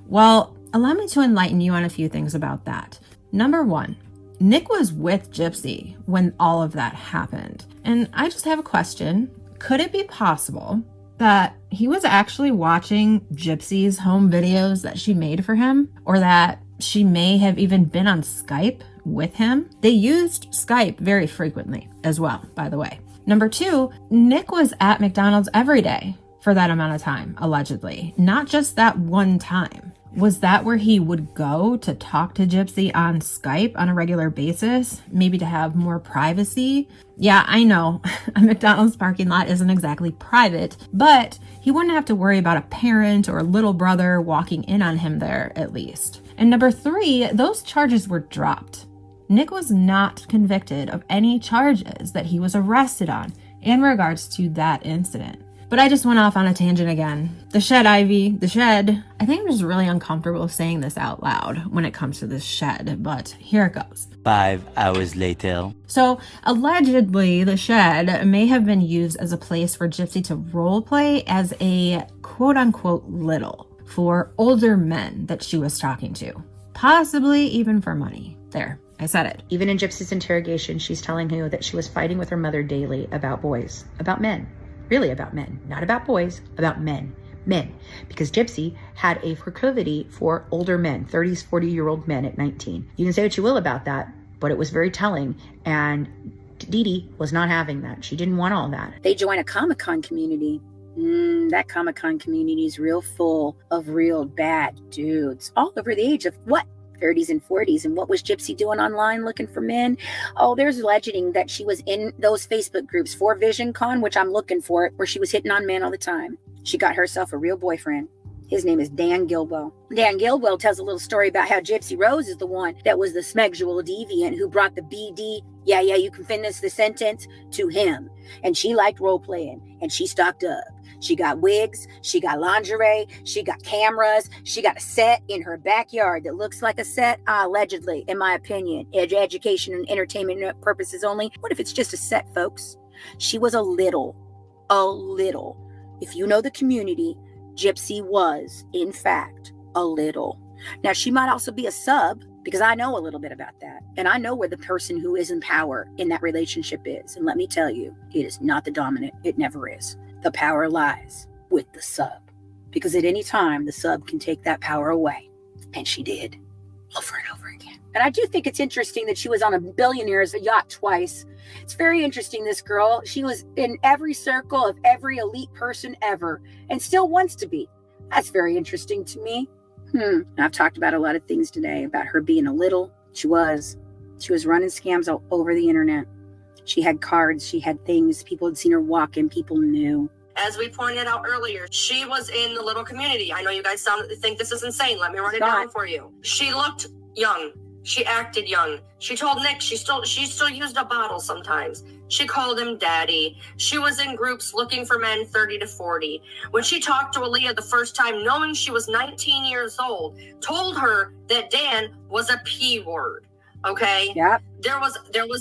Well, allow me to enlighten you on a few things about that. Number one, Nick was with Gypsy when all of that happened. And I just have a question. Could it be possible that he was actually watching Gypsy's home videos that she made for him? Or that she may have even been on Skype with him? They used Skype very frequently as well, by the way. Number two, Nick was at McDonald's every day for that amount of time, allegedly. Not just that one time. Was that where he would go to talk to Gypsy on Skype on a regular basis? Maybe to have more privacy? Yeah, I know, a McDonald's parking lot isn't exactly private, but he wouldn't have to worry about a parent or a little brother walking in on him there, at least. And number three, those charges were dropped. Nick was not convicted of any charges that he was arrested on in regards to that incident. But I just went off on a tangent again. The shed, Ivy, the shed. I think I'm just really uncomfortable saying this out loud when it comes to this shed, but here it goes. 5 hours later. So allegedly, the shed may have been used as a place for Gypsy to role play as a quote unquote little for older men that she was talking to, possibly even for money. There, I said it. Even in Gypsy's interrogation, she's telling you that she was fighting with her mother daily about boys, about men. Really about men, not about boys, about men. Men. Because Gypsy had a proclivity for older men, 30s, 40-year-old men at 19. You can say what you will about that, but it was very telling. And Dee Dee was not having that. She didn't want all that. They join a Comic-Con community. That Comic-Con community is real full of real bad dudes. All over the age of what? 30s and 40s. And what was Gypsy doing online looking for men? Oh, there's alleging that she was in those Facebook groups for Vision Con, which I'm looking for, where she was hitting on men all the time. She got herself a real boyfriend. His name is Dan Gilwell. Dan Gilwell tells a little story about how Gypsy Rose is the one that was the smexual deviant who brought the BD, yeah, you can finish the sentence, to him. And she liked role playing, and she stocked up. She got wigs, she got lingerie, she got cameras, she got a set in her backyard that looks like a set, allegedly, in my opinion. Education and entertainment purposes only. What if it's just a set, folks? She was a little. If you know the community, Gypsy was, in fact, a little. Now, she might also be a sub, because I know a little bit about that. And I know where the person who is in power in that relationship is. And let me tell you, it is not the dominant. It never is. The power lies with the sub. Because at any time, the sub can take that power away. And she did. Over and over again. And I do think it's interesting that she was on a billionaire's yacht twice. It's very interesting, this girl. She was in every circle of every elite person ever. And still wants to be. That's very interesting to me. I've talked about a lot of things today about her being a little. She was running scams all over the internet. She had cards, she had things. People had seen her walking, people knew. As we pointed out earlier, she was in the little community. I know you guys think this is insane. Let me run it down for you. She looked young. She acted young. She told Nick she still used a bottle sometimes. She called him daddy. She was in groups looking for men 30 to 40. When she talked to Aaliyah the first time, knowing she was 19 years old, told her that Dan was a P word. Okay? Yep. There was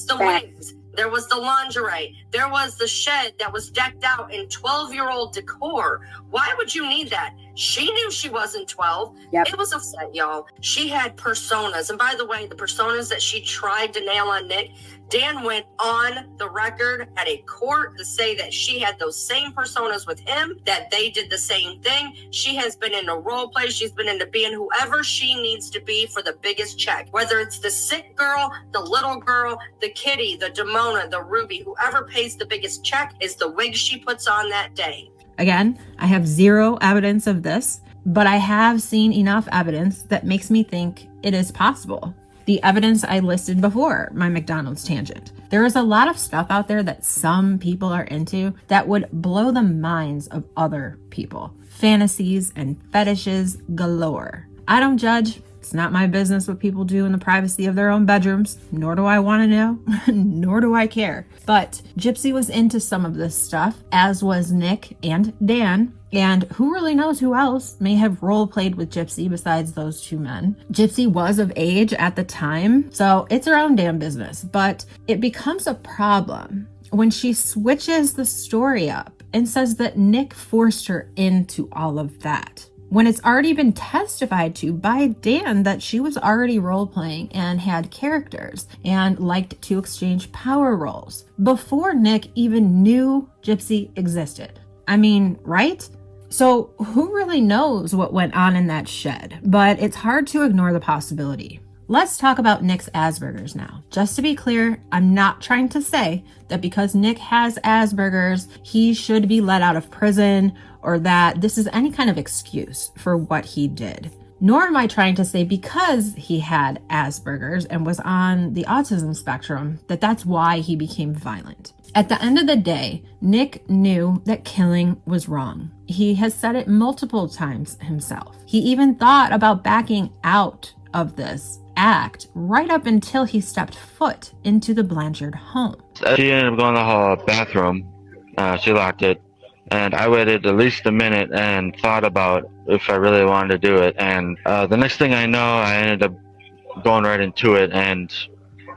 the wigs. There was the lingerie. There was the shed that was decked out in 12-year-old decor. Why would you need that? She knew she wasn't 12. Yep. It was a set, y'all. She had personas. And by the way, the personas that she tried to nail on Nick, Dan went on the record at a court to say that she had those same personas with him, that they did the same thing. She has been in a role play. She's been into being whoever she needs to be for the biggest check. Whether it's the sick girl, the little girl, the kitty, the Demona, the Ruby, whoever pays the biggest check is the wig she puts on that day. Again, I have zero evidence of this, but I have seen enough evidence that makes me think it is possible. The evidence I listed before, my McDonald's tangent. There is a lot of stuff out there that some people are into that would blow the minds of other people. Fantasies and fetishes galore. I don't judge. It's not my business what people do in the privacy of their own bedrooms, nor do I want to know, nor do I care. But Gypsy was into some of this stuff, as was Nick and Dan, and who really knows who else may have role played with Gypsy besides those two men. Gypsy was of age at the time, so it's her own damn business, but it becomes a problem when she switches the story up and says that Nick forced her into all of that, when it's already been testified to by Dan that she was already role-playing and had characters and liked to exchange power roles before Nick even knew Gypsy existed. I mean, right? So who really knows what went on in that shed? But it's hard to ignore the possibility. Let's talk about Nick's Asperger's now. Just to be clear, I'm not trying to say that because Nick has Asperger's, he should be let out of prison or that this is any kind of excuse for what he did. Nor am I trying to say because he had Asperger's and was on the autism spectrum that that's why he became violent. At the end of the day, Nick knew that killing was wrong. He has said it multiple times himself. He even thought about backing out of this act right up until he stepped foot into the Blanchard home. She ended up going to the bathroom. She locked it. And I waited at least a minute and thought about if I really wanted to do it. And the next thing I know, I ended up going right into it and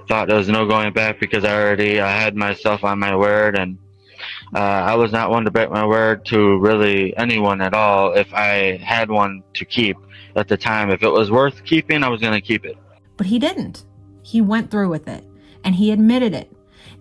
thought there was no going back because I had myself on my word, and I was not one to break my word to really anyone at all if I had one to keep at the time. If it was worth keeping, I was going to keep it. But he didn't. He went through with it, and he admitted it.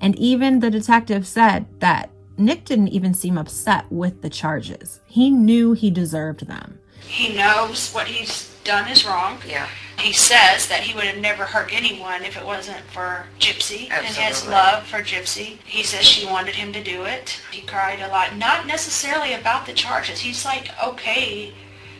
And even the detective said that Nick didn't even seem upset with the charges. He knew he deserved them. He knows what he's done is wrong. Yeah. He says that he would have never hurt anyone if it wasn't for Gypsy and his Absolutely. love for Gypsy. He says she wanted him to do it. He cried a lot, not necessarily about the charges. He's like, okay,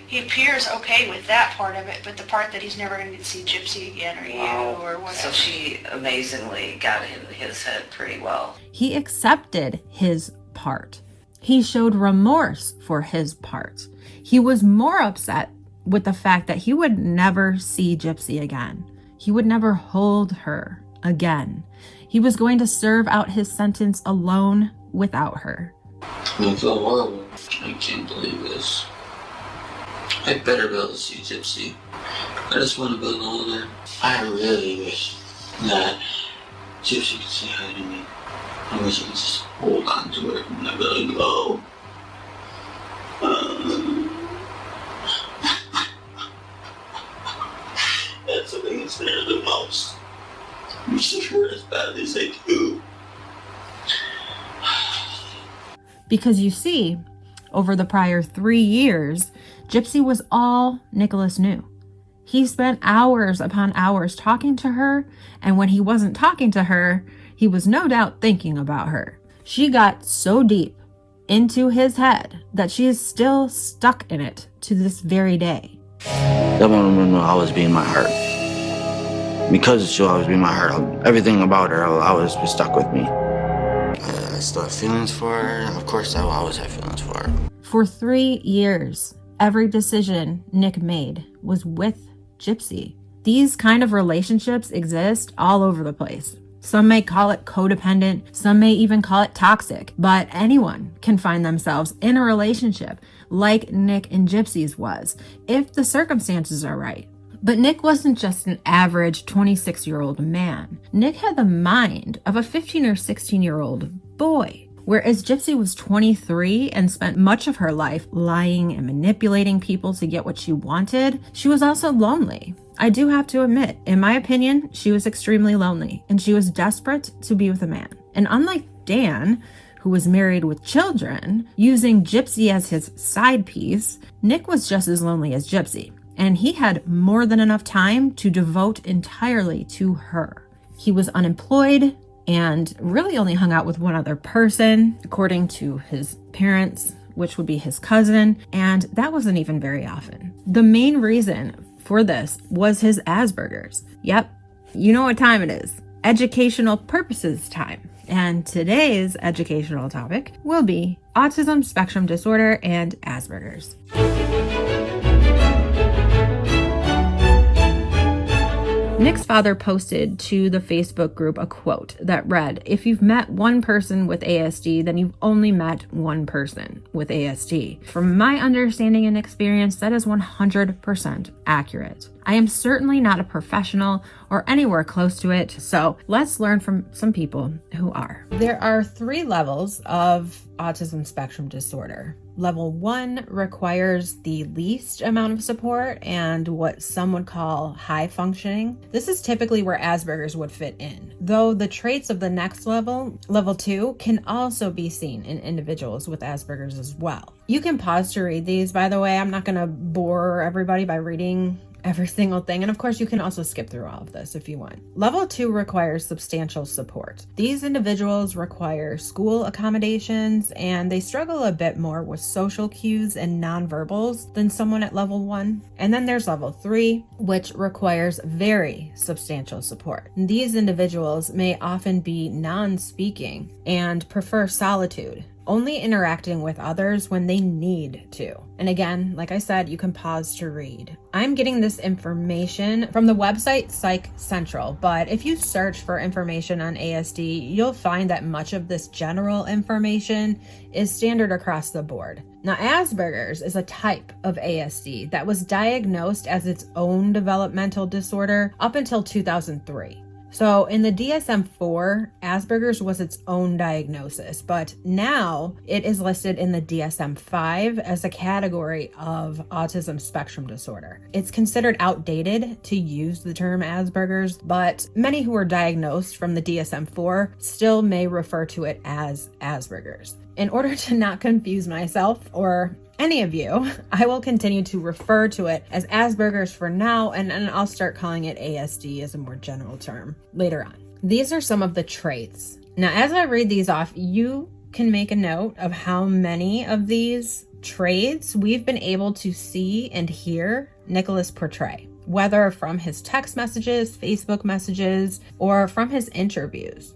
he appears okay with that part of it, but the part that he's never going to see Gypsy again or you or whatever. So she amazingly got in his head pretty well. He accepted his part. He showed remorse for his part. He was more upset with the fact that he would never see Gypsy again. He would never hold her again. He was going to serve out his sentence alone without her. I feel horrible. I can't believe this. I better be able to see Gypsy. I just want to build older. I really wish that Gypsy could say hi to me. I wish I could just hold on to her and never let her go. That's the thing that's there the most. You should hurt as badly as they do. Because you see, over the prior 3 years, Gypsy was all Nicholas knew. He spent hours upon hours talking to her, and when he wasn't talking to her, he was no doubt thinking about her. She got so deep into his head that she is still stuck in it to this very day. That woman will always be in my heart. Because she'll always be in my heart, everything about her will always be stuck with me. I still have feelings for her. Of course, I will always have feelings for her. For 3 years, every decision Nick made was with Gypsy. These kind of relationships exist all over the place. Some may call it codependent, some may even call it toxic, but anyone can find themselves in a relationship like Nick and Gypsy's was, if the circumstances are right. But Nick wasn't just an average 26-year-old man. Nick had the mind of a 15 or 16-year-old boy. Whereas Gypsy was 23 and spent much of her life lying and manipulating people to get what she wanted, she was also lonely. I do have to admit, in my opinion, she was extremely lonely and she was desperate to be with a man. And unlike Dan, who was married with children, using Gypsy as his side piece, Nick was just as lonely as Gypsy. And he had more than enough time to devote entirely to her. He was unemployed and really only hung out with one other person, according to his parents, which would be his cousin, and that wasn't even very often. The main reason for this was his Asperger's. Yep, you know what time it is. Educational purposes time. And today's educational topic will be autism spectrum disorder and Asperger's. Nick's father posted to the Facebook group a quote that read, "If you've met one person with ASD, then you've only met one person with ASD." From my understanding and experience, that is 100% accurate. I am certainly not a professional or anywhere close to it, so let's learn from some people who are. There are 3 levels of autism spectrum disorder. Level 1 requires the least amount of support and what some would call high functioning. This is typically where Asperger's would fit in, though the traits of the next level, level 2, can also be seen in individuals with Asperger's as well. You can pause to read these, by the way. I'm not going to bore everybody by reading every single thing. And of course, you can also skip through all of this if you want. Level 2 requires substantial support. These individuals require school accommodations and they struggle a bit more with social cues and nonverbals than someone at level 1. And then there's level 3, which requires very substantial support. These individuals may often be non-speaking and prefer solitude only interacting with others when they need to. And again, like I said, you can pause to read. I'm getting this information from the website Psych Central, but if you search for information on ASD, you'll find that much of this general information is standard across the board. Now, Asperger's is a type of ASD that was diagnosed as its own developmental disorder up until 2003. So in the DSM-4, Asperger's was its own diagnosis, but now it is listed in the DSM-5 as a category of autism spectrum disorder. It's considered outdated to use the term Asperger's, but many who are diagnosed from the DSM-4 still may refer to it as Asperger's. In order to not confuse myself or any of you, I will continue to refer to it as Asperger's for now, and I'll start calling it ASD as a more general term later on. These are some of the traits. Now, as I read these off, you can make a note of how many of these traits we've been able to see and hear Nicholas portray, whether from his text messages, Facebook messages, or from his interviews.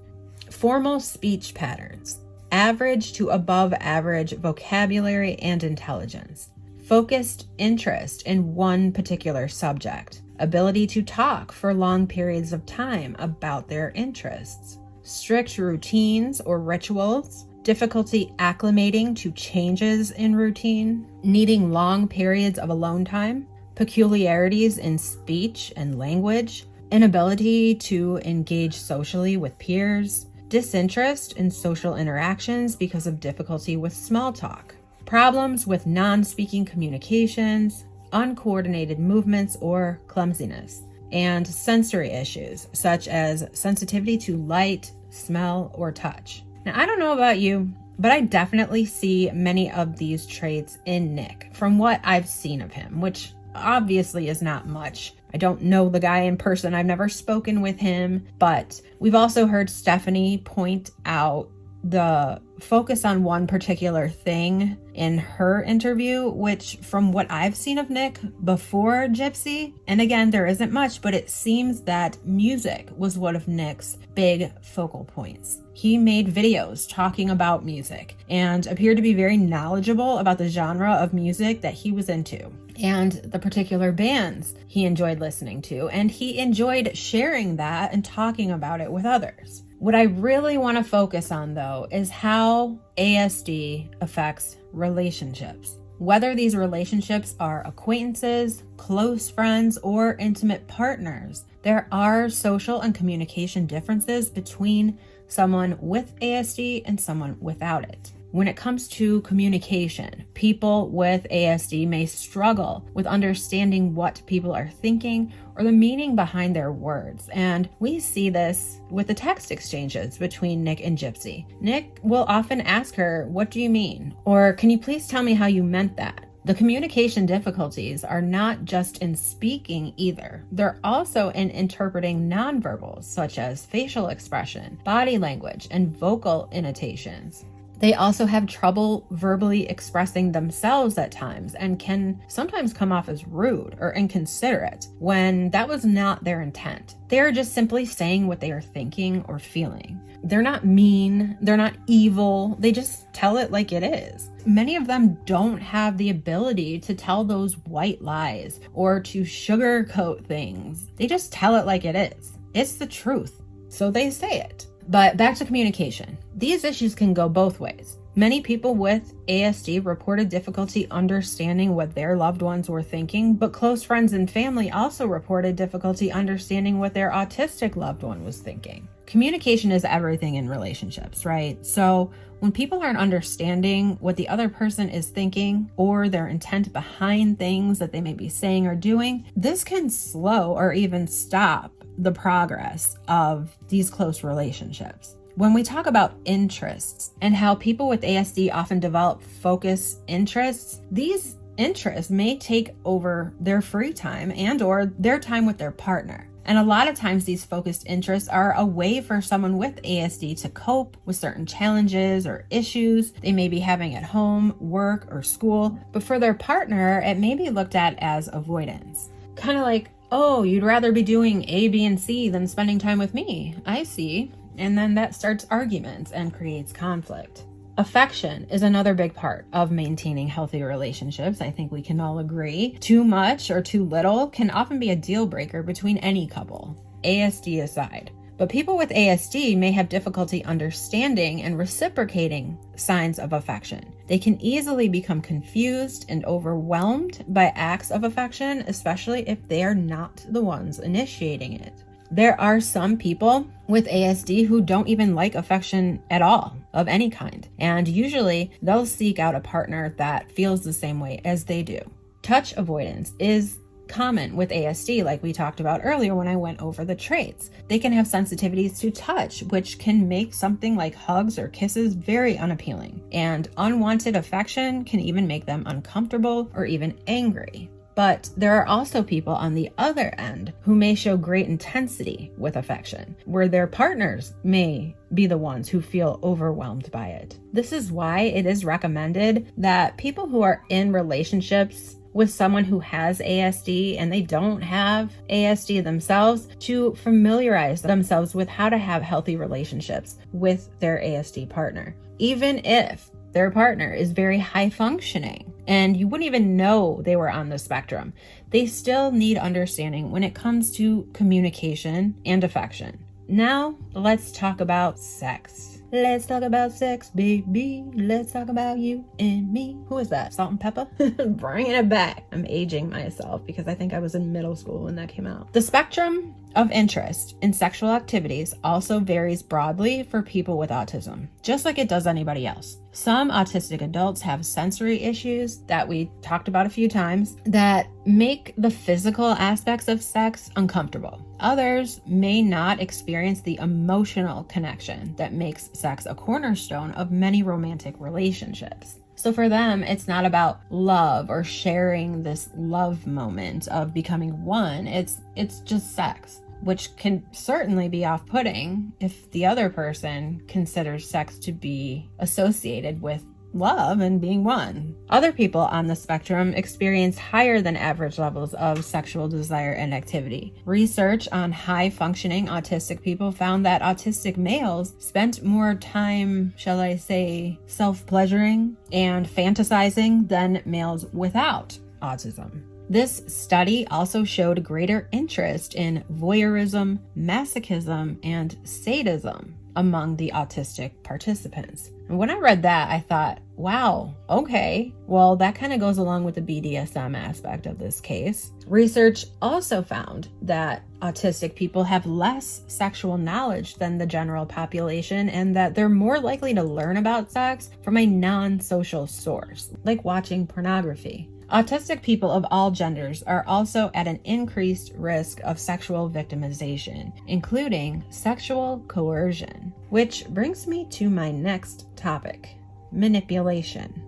Formal speech patterns, average to above average vocabulary and intelligence, focused interest in one particular subject, ability to talk for long periods of time about their interests, strict routines or rituals, difficulty acclimating to changes in routine, needing long periods of alone time, peculiarities in speech and language, inability to engage socially with peers, disinterest in social interactions because of difficulty with small talk, problems with non-speaking communications, uncoordinated movements or clumsiness, and sensory issues such as sensitivity to light, smell, or touch. Now, I don't know about you, but I definitely see many of these traits in Nick from what I've seen of him, which obviously is not much. I don't know the guy in person. I've never spoken with him, but we've also heard Stephanie point out the focus on one particular thing in her interview, which from what I've seen of Nick before Gypsy, and again, there isn't much, but it seems that music was one of Nick's big focal points. He made videos talking about music and appeared to be very knowledgeable about the genre of music that he was into and the particular bands he enjoyed listening to, and he enjoyed sharing that and talking about it with others. What I really want to focus on, though, is how ASD affects relationships. Whether these relationships are acquaintances, close friends, or intimate partners, there are social and communication differences between someone with ASD and someone without it. When it comes to communication, people with ASD may struggle with understanding what people are thinking or the meaning behind their words. And we see this with the text exchanges between Nick and Gypsy. Nick will often ask her, "What do you mean?" Or, "Can you please tell me how you meant that?" The communication difficulties are not just in speaking either. They're also in interpreting nonverbals such as facial expression, body language, and vocal intonations. They also have trouble verbally expressing themselves at times and can sometimes come off as rude or inconsiderate when that was not their intent. They're just simply saying what they are thinking or feeling. They're not mean, they're not evil, they just tell it like it is. Many of them don't have the ability to tell those white lies or to sugarcoat things. They just tell it like it is. It's the truth, so they say it. But back to communication. These issues can go both ways. Many people with ASD reported difficulty understanding what their loved ones were thinking, but close friends and family also reported difficulty understanding what their autistic loved one was thinking. Communication is everything in relationships, right? So when people aren't understanding what the other person is thinking or their intent behind things that they may be saying or doing, this can slow or even stop the progress of these close relationships. When we talk about interests and how people with ASD often develop focused interests, these interests may take over their free time and or their time with their partner. And a lot of times these focused interests are a way for someone with ASD to cope with certain challenges or issues they may be having at home, work, or school. But for their partner, it may be looked at as avoidance. Kind of like, "Oh, you'd rather be doing A, B, and C than spending time with me. I see." And then that starts arguments and creates conflict. Affection is another big part of maintaining healthy relationships. I think we can all agree. Too much or too little can often be a deal breaker between any couple, ASD aside. But people with ASD may have difficulty understanding and reciprocating signs of affection. They can easily become confused and overwhelmed by acts of affection, especially if they are not the ones initiating it. There are some people with ASD who don't even like affection at all, of any kind, and usually they'll seek out a partner that feels the same way as they do. Touch avoidance is common with ASD, like we talked about earlier when I went over the traits. They can have sensitivities to touch, which can make something like hugs or kisses very unappealing, and unwanted affection can even make them uncomfortable or even angry. But there are also people on the other end who may show great intensity with affection, where their partners may be the ones who feel overwhelmed by it. This is why it is recommended that people who are in relationships with someone who has ASD and they don't have ASD themselves to familiarize themselves with how to have healthy relationships with their ASD partner. Even if their partner is very high functioning and you wouldn't even know they were on the spectrum, they still need understanding when it comes to communication and affection. Now, let's talk about sex. Let's talk about sex, baby. Let's talk about you and me. Who is that? Salt and Pepper? Bringing it back. I'm aging myself because I think I was in middle school when that came out. The spectrum of interest in sexual activities also varies broadly for people with autism, just like it does anybody else. Some autistic adults have sensory issues that we talked about a few times that make the physical aspects of sex uncomfortable. Others may not experience the emotional connection that makes sex a cornerstone of many romantic relationships. So for them, it's not about love or sharing this love moment of becoming one. It's just sex, which can certainly be off-putting if the other person considers sex to be associated with love and being one. Other people on the spectrum experience higher than average levels of sexual desire and activity. Research on high-functioning autistic people found that autistic males spent more time, shall I say, self-pleasuring and fantasizing than males without autism. This study also showed greater interest in voyeurism, masochism, and sadism among the autistic participants. And when I read that, I thought, wow, okay, well, that kind of goes along with the BDSM aspect of this case. Research also found that autistic people have less sexual knowledge than the general population and that they're more likely to learn about sex from a non-social source, like watching pornography. Autistic people of all genders are also at an increased risk of sexual victimization, including sexual coercion. Which brings me to my next topic, manipulation.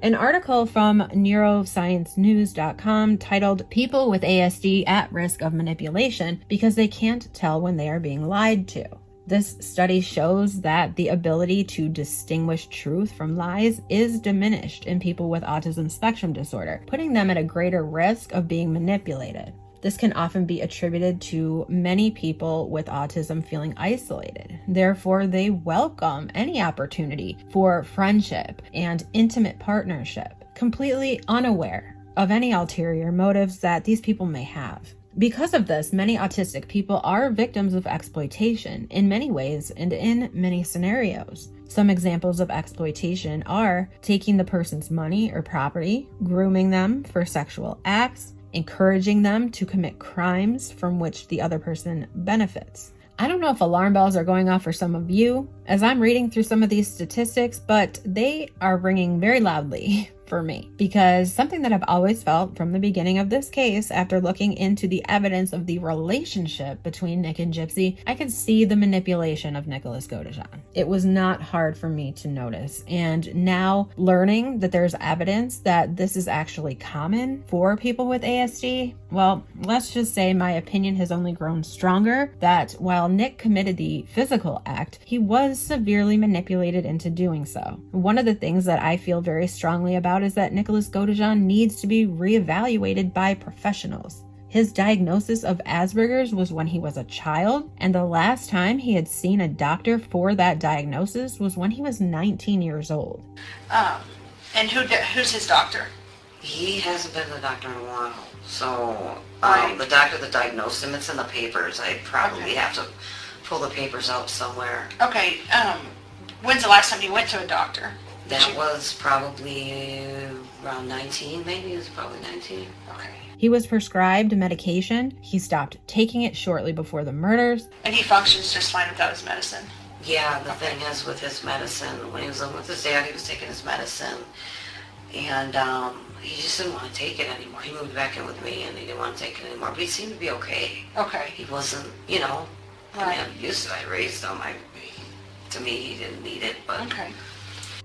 An article from neurosciencenews.com titled "People with ASD at Risk of Manipulation Because They Can't Tell When They Are Being Lied to." This study shows that the ability to distinguish truth from lies is diminished in people with autism spectrum disorder, putting them at a greater risk of being manipulated. This can often be attributed to many people with autism feeling isolated. Therefore, they welcome any opportunity for friendship and intimate partnership, completely unaware of any ulterior motives that these people may have. Because of this, many autistic people are victims of exploitation in many ways and in many scenarios. Some examples of exploitation are taking the person's money or property, grooming them for sexual acts, encouraging them to commit crimes from which the other person benefits. I don't know if alarm bells are going off for some of you as I'm reading through some of these statistics, but they are ringing very loudly for me, because something that I've always felt from the beginning of this case, after looking into the evidence of the relationship between Nick and Gypsy, I could see the manipulation of Nicholas Godejohn. It was not hard for me to notice, and now learning that there's evidence that this is actually common for people with ASD, well, let's just say my opinion has only grown stronger that while Nick committed the physical act, he was severely manipulated into doing so. One of the things that I feel very strongly about is that Nicholas Godejohn needs to be reevaluated by professionals. His diagnosis of Asperger's was when he was a child, and the last time he had seen a doctor for that diagnosis was when he was 19 years old. And who's his doctor? He hasn't been to the doctor in a while. So, the doctor that diagnosed him, it's in the papers. I probably have to pull the papers out somewhere. Okay, when's the last time you went to a doctor? That was probably around 19, maybe. It was probably 19. Okay. He was prescribed medication. He stopped taking it shortly before the murders. And he functions just fine without his medicine? Yeah, the thing is with his medicine, when he was living with his dad, he was taking his medicine. And he just didn't want to take it anymore. He moved back in with me and he didn't want to take it anymore. But he seemed to be okay. Okay. He wasn't, you know, I mean, I'm used to it. I raised him. To me, he didn't need it, but... Okay.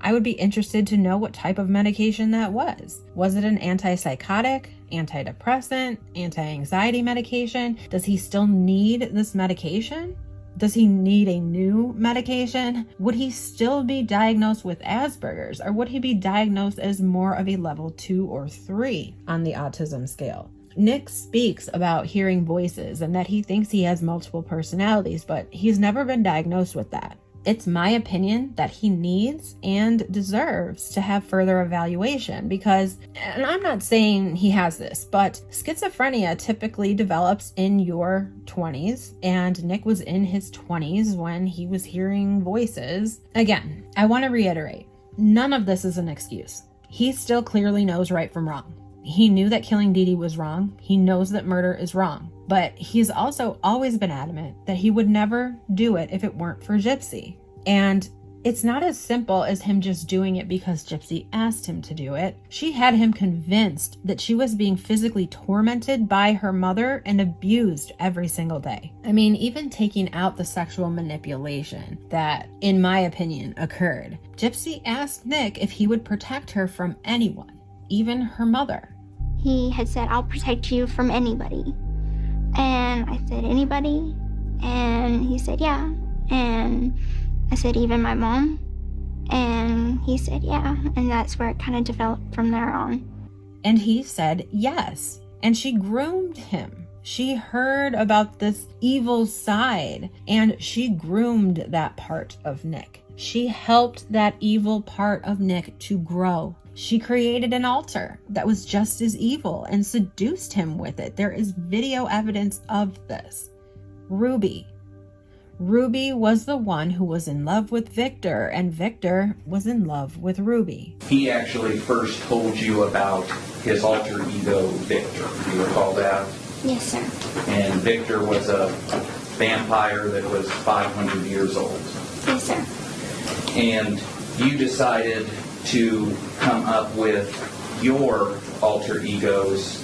I would be interested to know what type of medication that was. Was it an antipsychotic, antidepressant, anti-anxiety medication? Does he still need this medication? Does he need a new medication? Would he still be diagnosed with Asperger's, or would he be diagnosed as more of a level 2 or 3 on the autism scale? Nick speaks about hearing voices and that he thinks he has multiple personalities, but he's never been diagnosed with that. It's my opinion that he needs and deserves to have further evaluation because, and I'm not saying he has this, but schizophrenia typically develops in your 20s, and Nick was in his 20s when he was hearing voices. Again, I want to reiterate, none of this is an excuse. He still clearly knows right from wrong. He knew that killing Dee Dee was wrong. He knows that murder is wrong. But he's also always been adamant that he would never do it if it weren't for Gypsy. And it's not as simple as him just doing it because Gypsy asked him to do it. She had him convinced that she was being physically tormented by her mother and abused every single day. I mean, even taking out the sexual manipulation that, in my opinion, occurred, Gypsy asked Nick if he would protect her from anyone, even her mother. He had said, I'll protect you from anybody. And I said, anybody? And he said, yeah. And I said, even my mom? And he said, yeah. And that's where it kind of developed from there on. And he said, yes. And she groomed him. She heard about this evil side, and she groomed that part of Nick. She helped that evil part of Nick to grow. She created an altar that was just as evil and seduced him with it. There is video evidence of this. Ruby was the one who was in love with Victor, and Victor was in love with Ruby. He actually first told you about his alter ego, Victor. Do you recall that? Yes, sir. And Victor was a vampire that was 500 years old. Yes, sir. And you decided to come up with your alter egos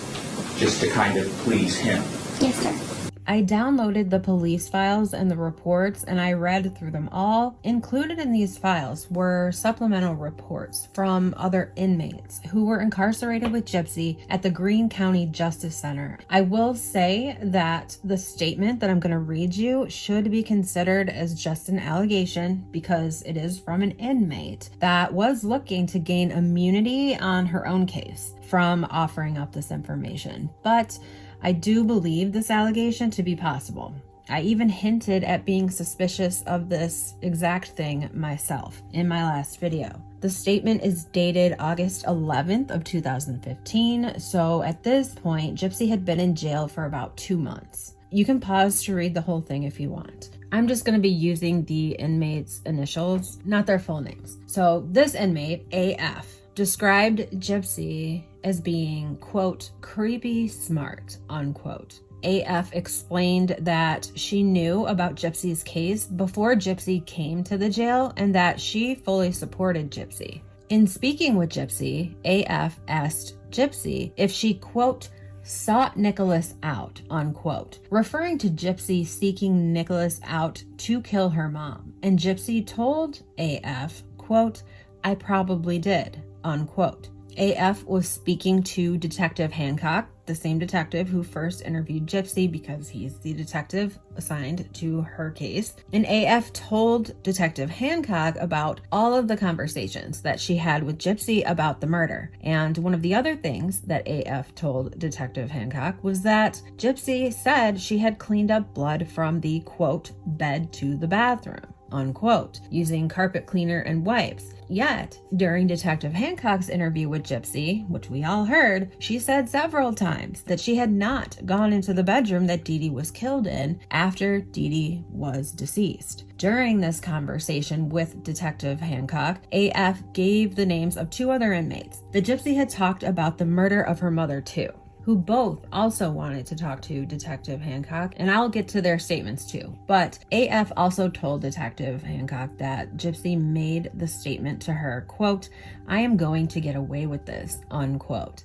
just to kind of please him. Yes, sir. I downloaded the police files and the reports, and I read through them all. Included in these files were supplemental reports from other inmates who were incarcerated with Gypsy at the Greene County Justice Center. I will say that the statement that I'm going to read you should be considered as just an allegation because it is from an inmate that was looking to gain immunity on her own case from offering up this information. But I do believe this allegation to be possible. I even hinted at being suspicious of this exact thing myself in my last video. The statement is dated August 11th of 2015, so at this point, Gypsy had been in jail for about 2 months. You can pause to read the whole thing if you want. I'm just going to be using the inmates' initials, not their full names. So this inmate, AF, described Gypsy as being, quote, creepy smart, unquote. AF explained that she knew about Gypsy's case before Gypsy came to the jail and that she fully supported Gypsy. In speaking with Gypsy, AF asked Gypsy if she, quote, sought Nicholas out, unquote, referring to Gypsy seeking Nicholas out to kill her mom. And Gypsy told AF, quote, I probably did, unquote. AF was speaking to Detective Hancock, the same detective who first interviewed Gypsy because he's the detective assigned to her case. And AF told Detective Hancock about all of the conversations that she had with Gypsy about the murder. And one of the other things that AF told Detective Hancock was that Gypsy said she had cleaned up blood from the, quote, bed to the bathroom, unquote, using carpet cleaner and wipes. Yet, during Detective Hancock's interview with Gypsy, which we all heard, she said several times that she had not gone into the bedroom that Dee Dee was killed in after Dee Dee was deceased. During this conversation with Detective Hancock, AF gave the names of 2 other inmates that Gypsy had talked about the murder of her mother too, who both also wanted to talk to Detective Hancock, and I'll get to their statements too. But AF also told Detective Hancock that Gypsy made the statement to her, quote, "I am going to get away with this," unquote.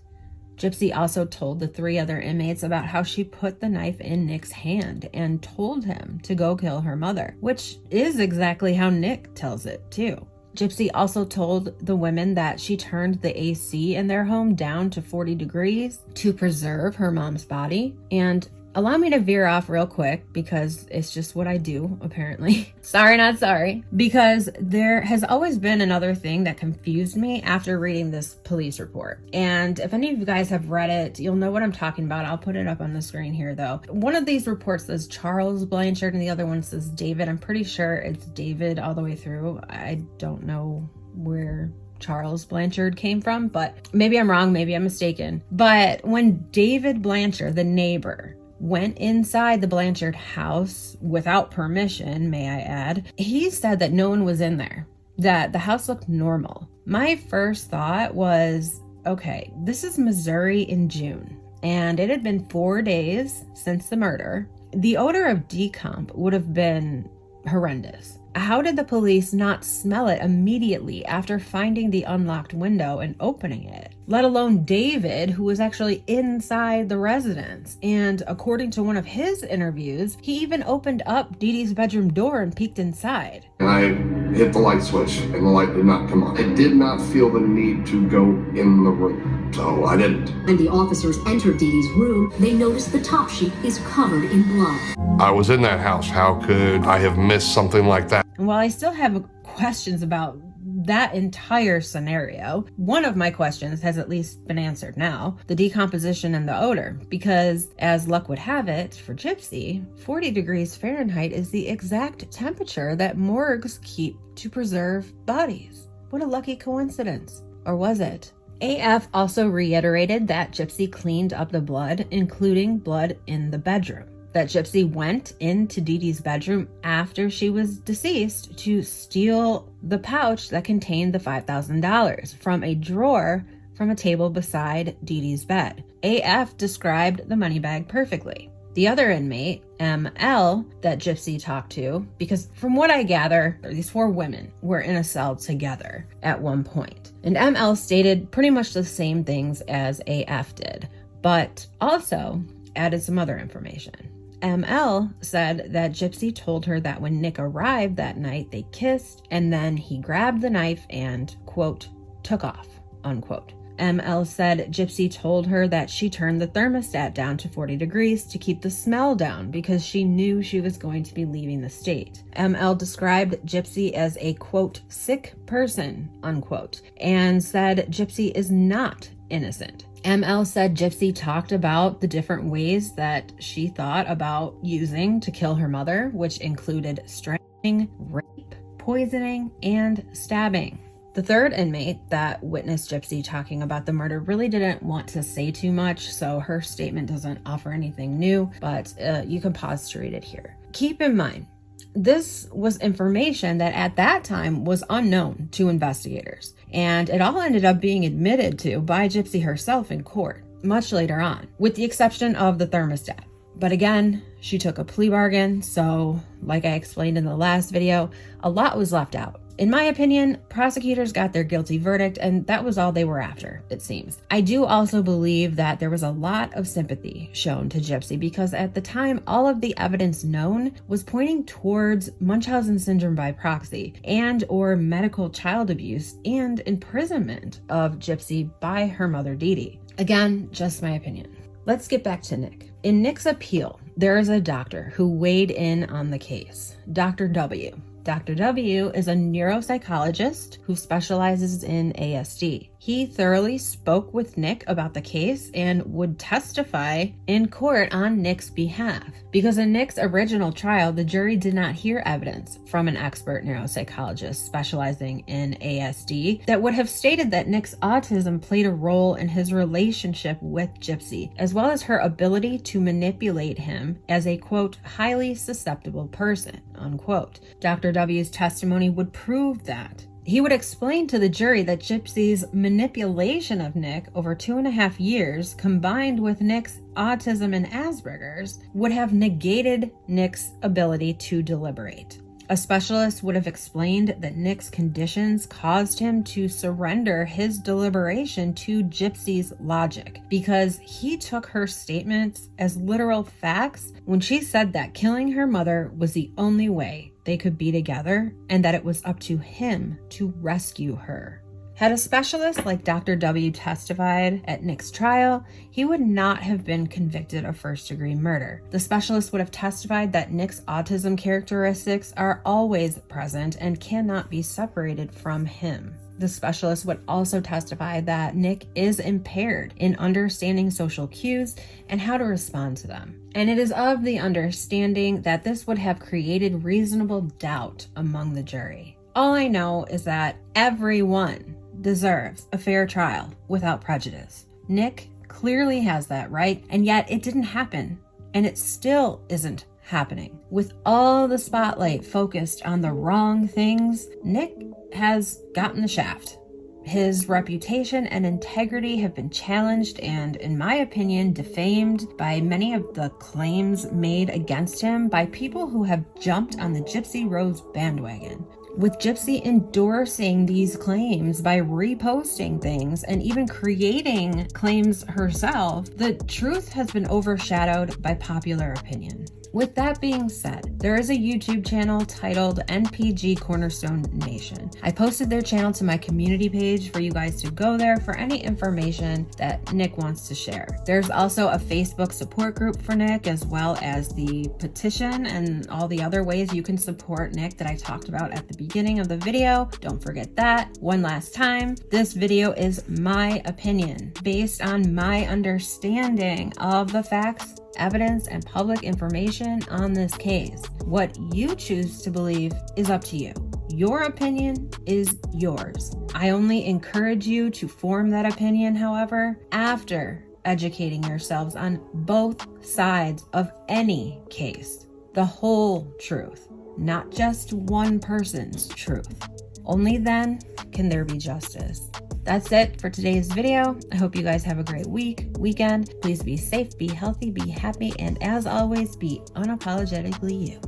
Gypsy also told the 3 other inmates about how she put the knife in Nick's hand and told him to go kill her mother, which is exactly how Nick tells it too. Gypsy also told the women that she turned the AC in their home down to 40 degrees to preserve her mom's body. And allow me to veer off real quick because it's just what I do, apparently. Sorry, not sorry. Because there has always been another thing that confused me after reading this police report. And if any of you guys have read it, you'll know what I'm talking about. I'll put it up on the screen here though. One of these reports says Charles Blanchard and the other one says David. I'm pretty sure it's David all the way through. I don't know where Charles Blanchard came from, but maybe I'm wrong, maybe I'm mistaken. But when David Blanchard, the neighbor, went inside the Blanchard house without permission, may I add, he said that no one was in there, that the house looked normal. My first thought was, okay, this is Missouri in June, and it had been 4 days since the murder. The odor of decomp would have been horrendous. How did the police not smell it immediately after finding the unlocked window and opening it? Let alone David, who was actually inside the residence. And according to one of his interviews, he even opened up Dee Dee's bedroom door and peeked inside. And I hit the light switch and the light did not come on. I did not feel the need to go in the room, so I didn't. When the officers entered Dee Dee's room, they noticed the top sheet is covered in blood. I was in that house. How could I have missed something like that? And while I still have questions about that entire scenario, one of my questions has at least been answered now: the decomposition and the odor. Because as luck would have it for Gypsy, 40 degrees Fahrenheit is the exact temperature that morgues keep to preserve bodies. What a lucky coincidence. Or was it? AF also reiterated that Gypsy cleaned up the blood, including blood in the bedroom. That Gypsy went into Dee Dee's bedroom after she was deceased to steal the pouch that contained the $5,000 from a drawer from a table beside Dee Dee's bed. AF described the money bag perfectly. The other inmate, ML, that Gypsy talked to, because from what I gather, these 4 women were in a cell together at one point. And ML stated pretty much the same things as AF did, but also added some other information. ML said that Gypsy told her that when Nick arrived that night, they kissed, and then he grabbed the knife and, quote, took off, unquote. ML said Gypsy told her that she turned the thermostat down to 40 degrees to keep the smell down because she knew she was going to be leaving the state. ML described Gypsy as a, quote, sick person, unquote, and said Gypsy is not innocent. ML said Gypsy talked about the different ways that she thought about using to kill her mother, which included strangling, rape, poisoning, and stabbing. The third inmate that witnessed Gypsy talking about the murder really didn't want to say too much, so her statement doesn't offer anything new, but you can pause to read it here. Keep in mind, this was information that at that time was unknown to investigators, and it all ended up being admitted to by Gypsy herself in court much later on, with the exception of the thermostat. But again, she took a plea bargain, so like I explained in the last video, a lot was left out. In my opinion, prosecutors got their guilty verdict, and that was all they were after, it seems. I do also believe that there was a lot of sympathy shown to Gypsy because at the time, all of the evidence known was pointing towards Munchausen syndrome by proxy and or medical child abuse and imprisonment of Gypsy by her mother Dee Dee. Again, just my opinion. Let's get back to Nick. In Nick's appeal, there is a doctor who weighed in on the case, Dr. W. Dr. W is a neuropsychologist who specializes in ASD. He thoroughly spoke with Nick about the case and would testify in court on Nick's behalf. Because in Nick's original trial, the jury did not hear evidence from an expert neuropsychologist specializing in ASD that would have stated that Nick's autism played a role in his relationship with Gypsy, as well as her ability to manipulate him as a, quote, highly susceptible person, unquote. Dr. W's testimony would prove that. He would explain to the jury that Gypsy's manipulation of Nick over 2.5 years, combined with Nick's autism and Asperger's, would have negated Nick's ability to deliberate. A specialist would have explained that Nick's conditions caused him to surrender his deliberation to Gypsy's logic because he took her statements as literal facts when she said that killing her mother was the only way they could be together and that it was up to him to rescue her. Had a specialist like Dr. W testified at Nick's trial, he would not have been convicted of first-degree murder. The specialist would have testified that Nick's autism characteristics are always present and cannot be separated from him. The specialist would also testify that Nick is impaired in understanding social cues and how to respond to them. And it is of the understanding that this would have created reasonable doubt among the jury. All I know is that everyone deserves a fair trial without prejudice. Nick clearly has that right, and yet it didn't happen, and it still isn't happening. With all the spotlight focused on the wrong things, Nick has gotten the shaft. His reputation and integrity have been challenged and, in my opinion, defamed by many of the claims made against him by people who have jumped on the Gypsy Rose bandwagon. With Gypsy endorsing these claims by reposting things and even creating claims herself, the truth has been overshadowed by popular opinion. With that being said, there is a YouTube channel titled NPG Cornerstone Nation. I posted their channel to my community page for you guys to go there for any information that Nick wants to share. There's also a Facebook support group for Nick, as well as the petition and all the other ways you can support Nick that I talked about at the beginning of the video. Don't forget that. One last time, this video is my opinion based on my understanding of the facts, evidence, and public information on this case. What you choose to believe is up to you. Your opinion is yours. I only encourage you to form that opinion, however, after educating yourselves on both sides of any case. The whole truth, not just one person's truth. Only then can there be justice. That's it for today's video. I hope you guys have a great weekend. Please be safe, be healthy, be happy, and as always, be unapologetically you.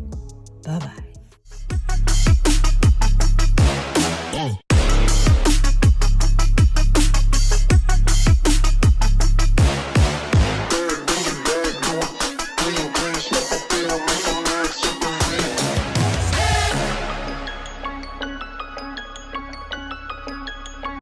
Bye-bye.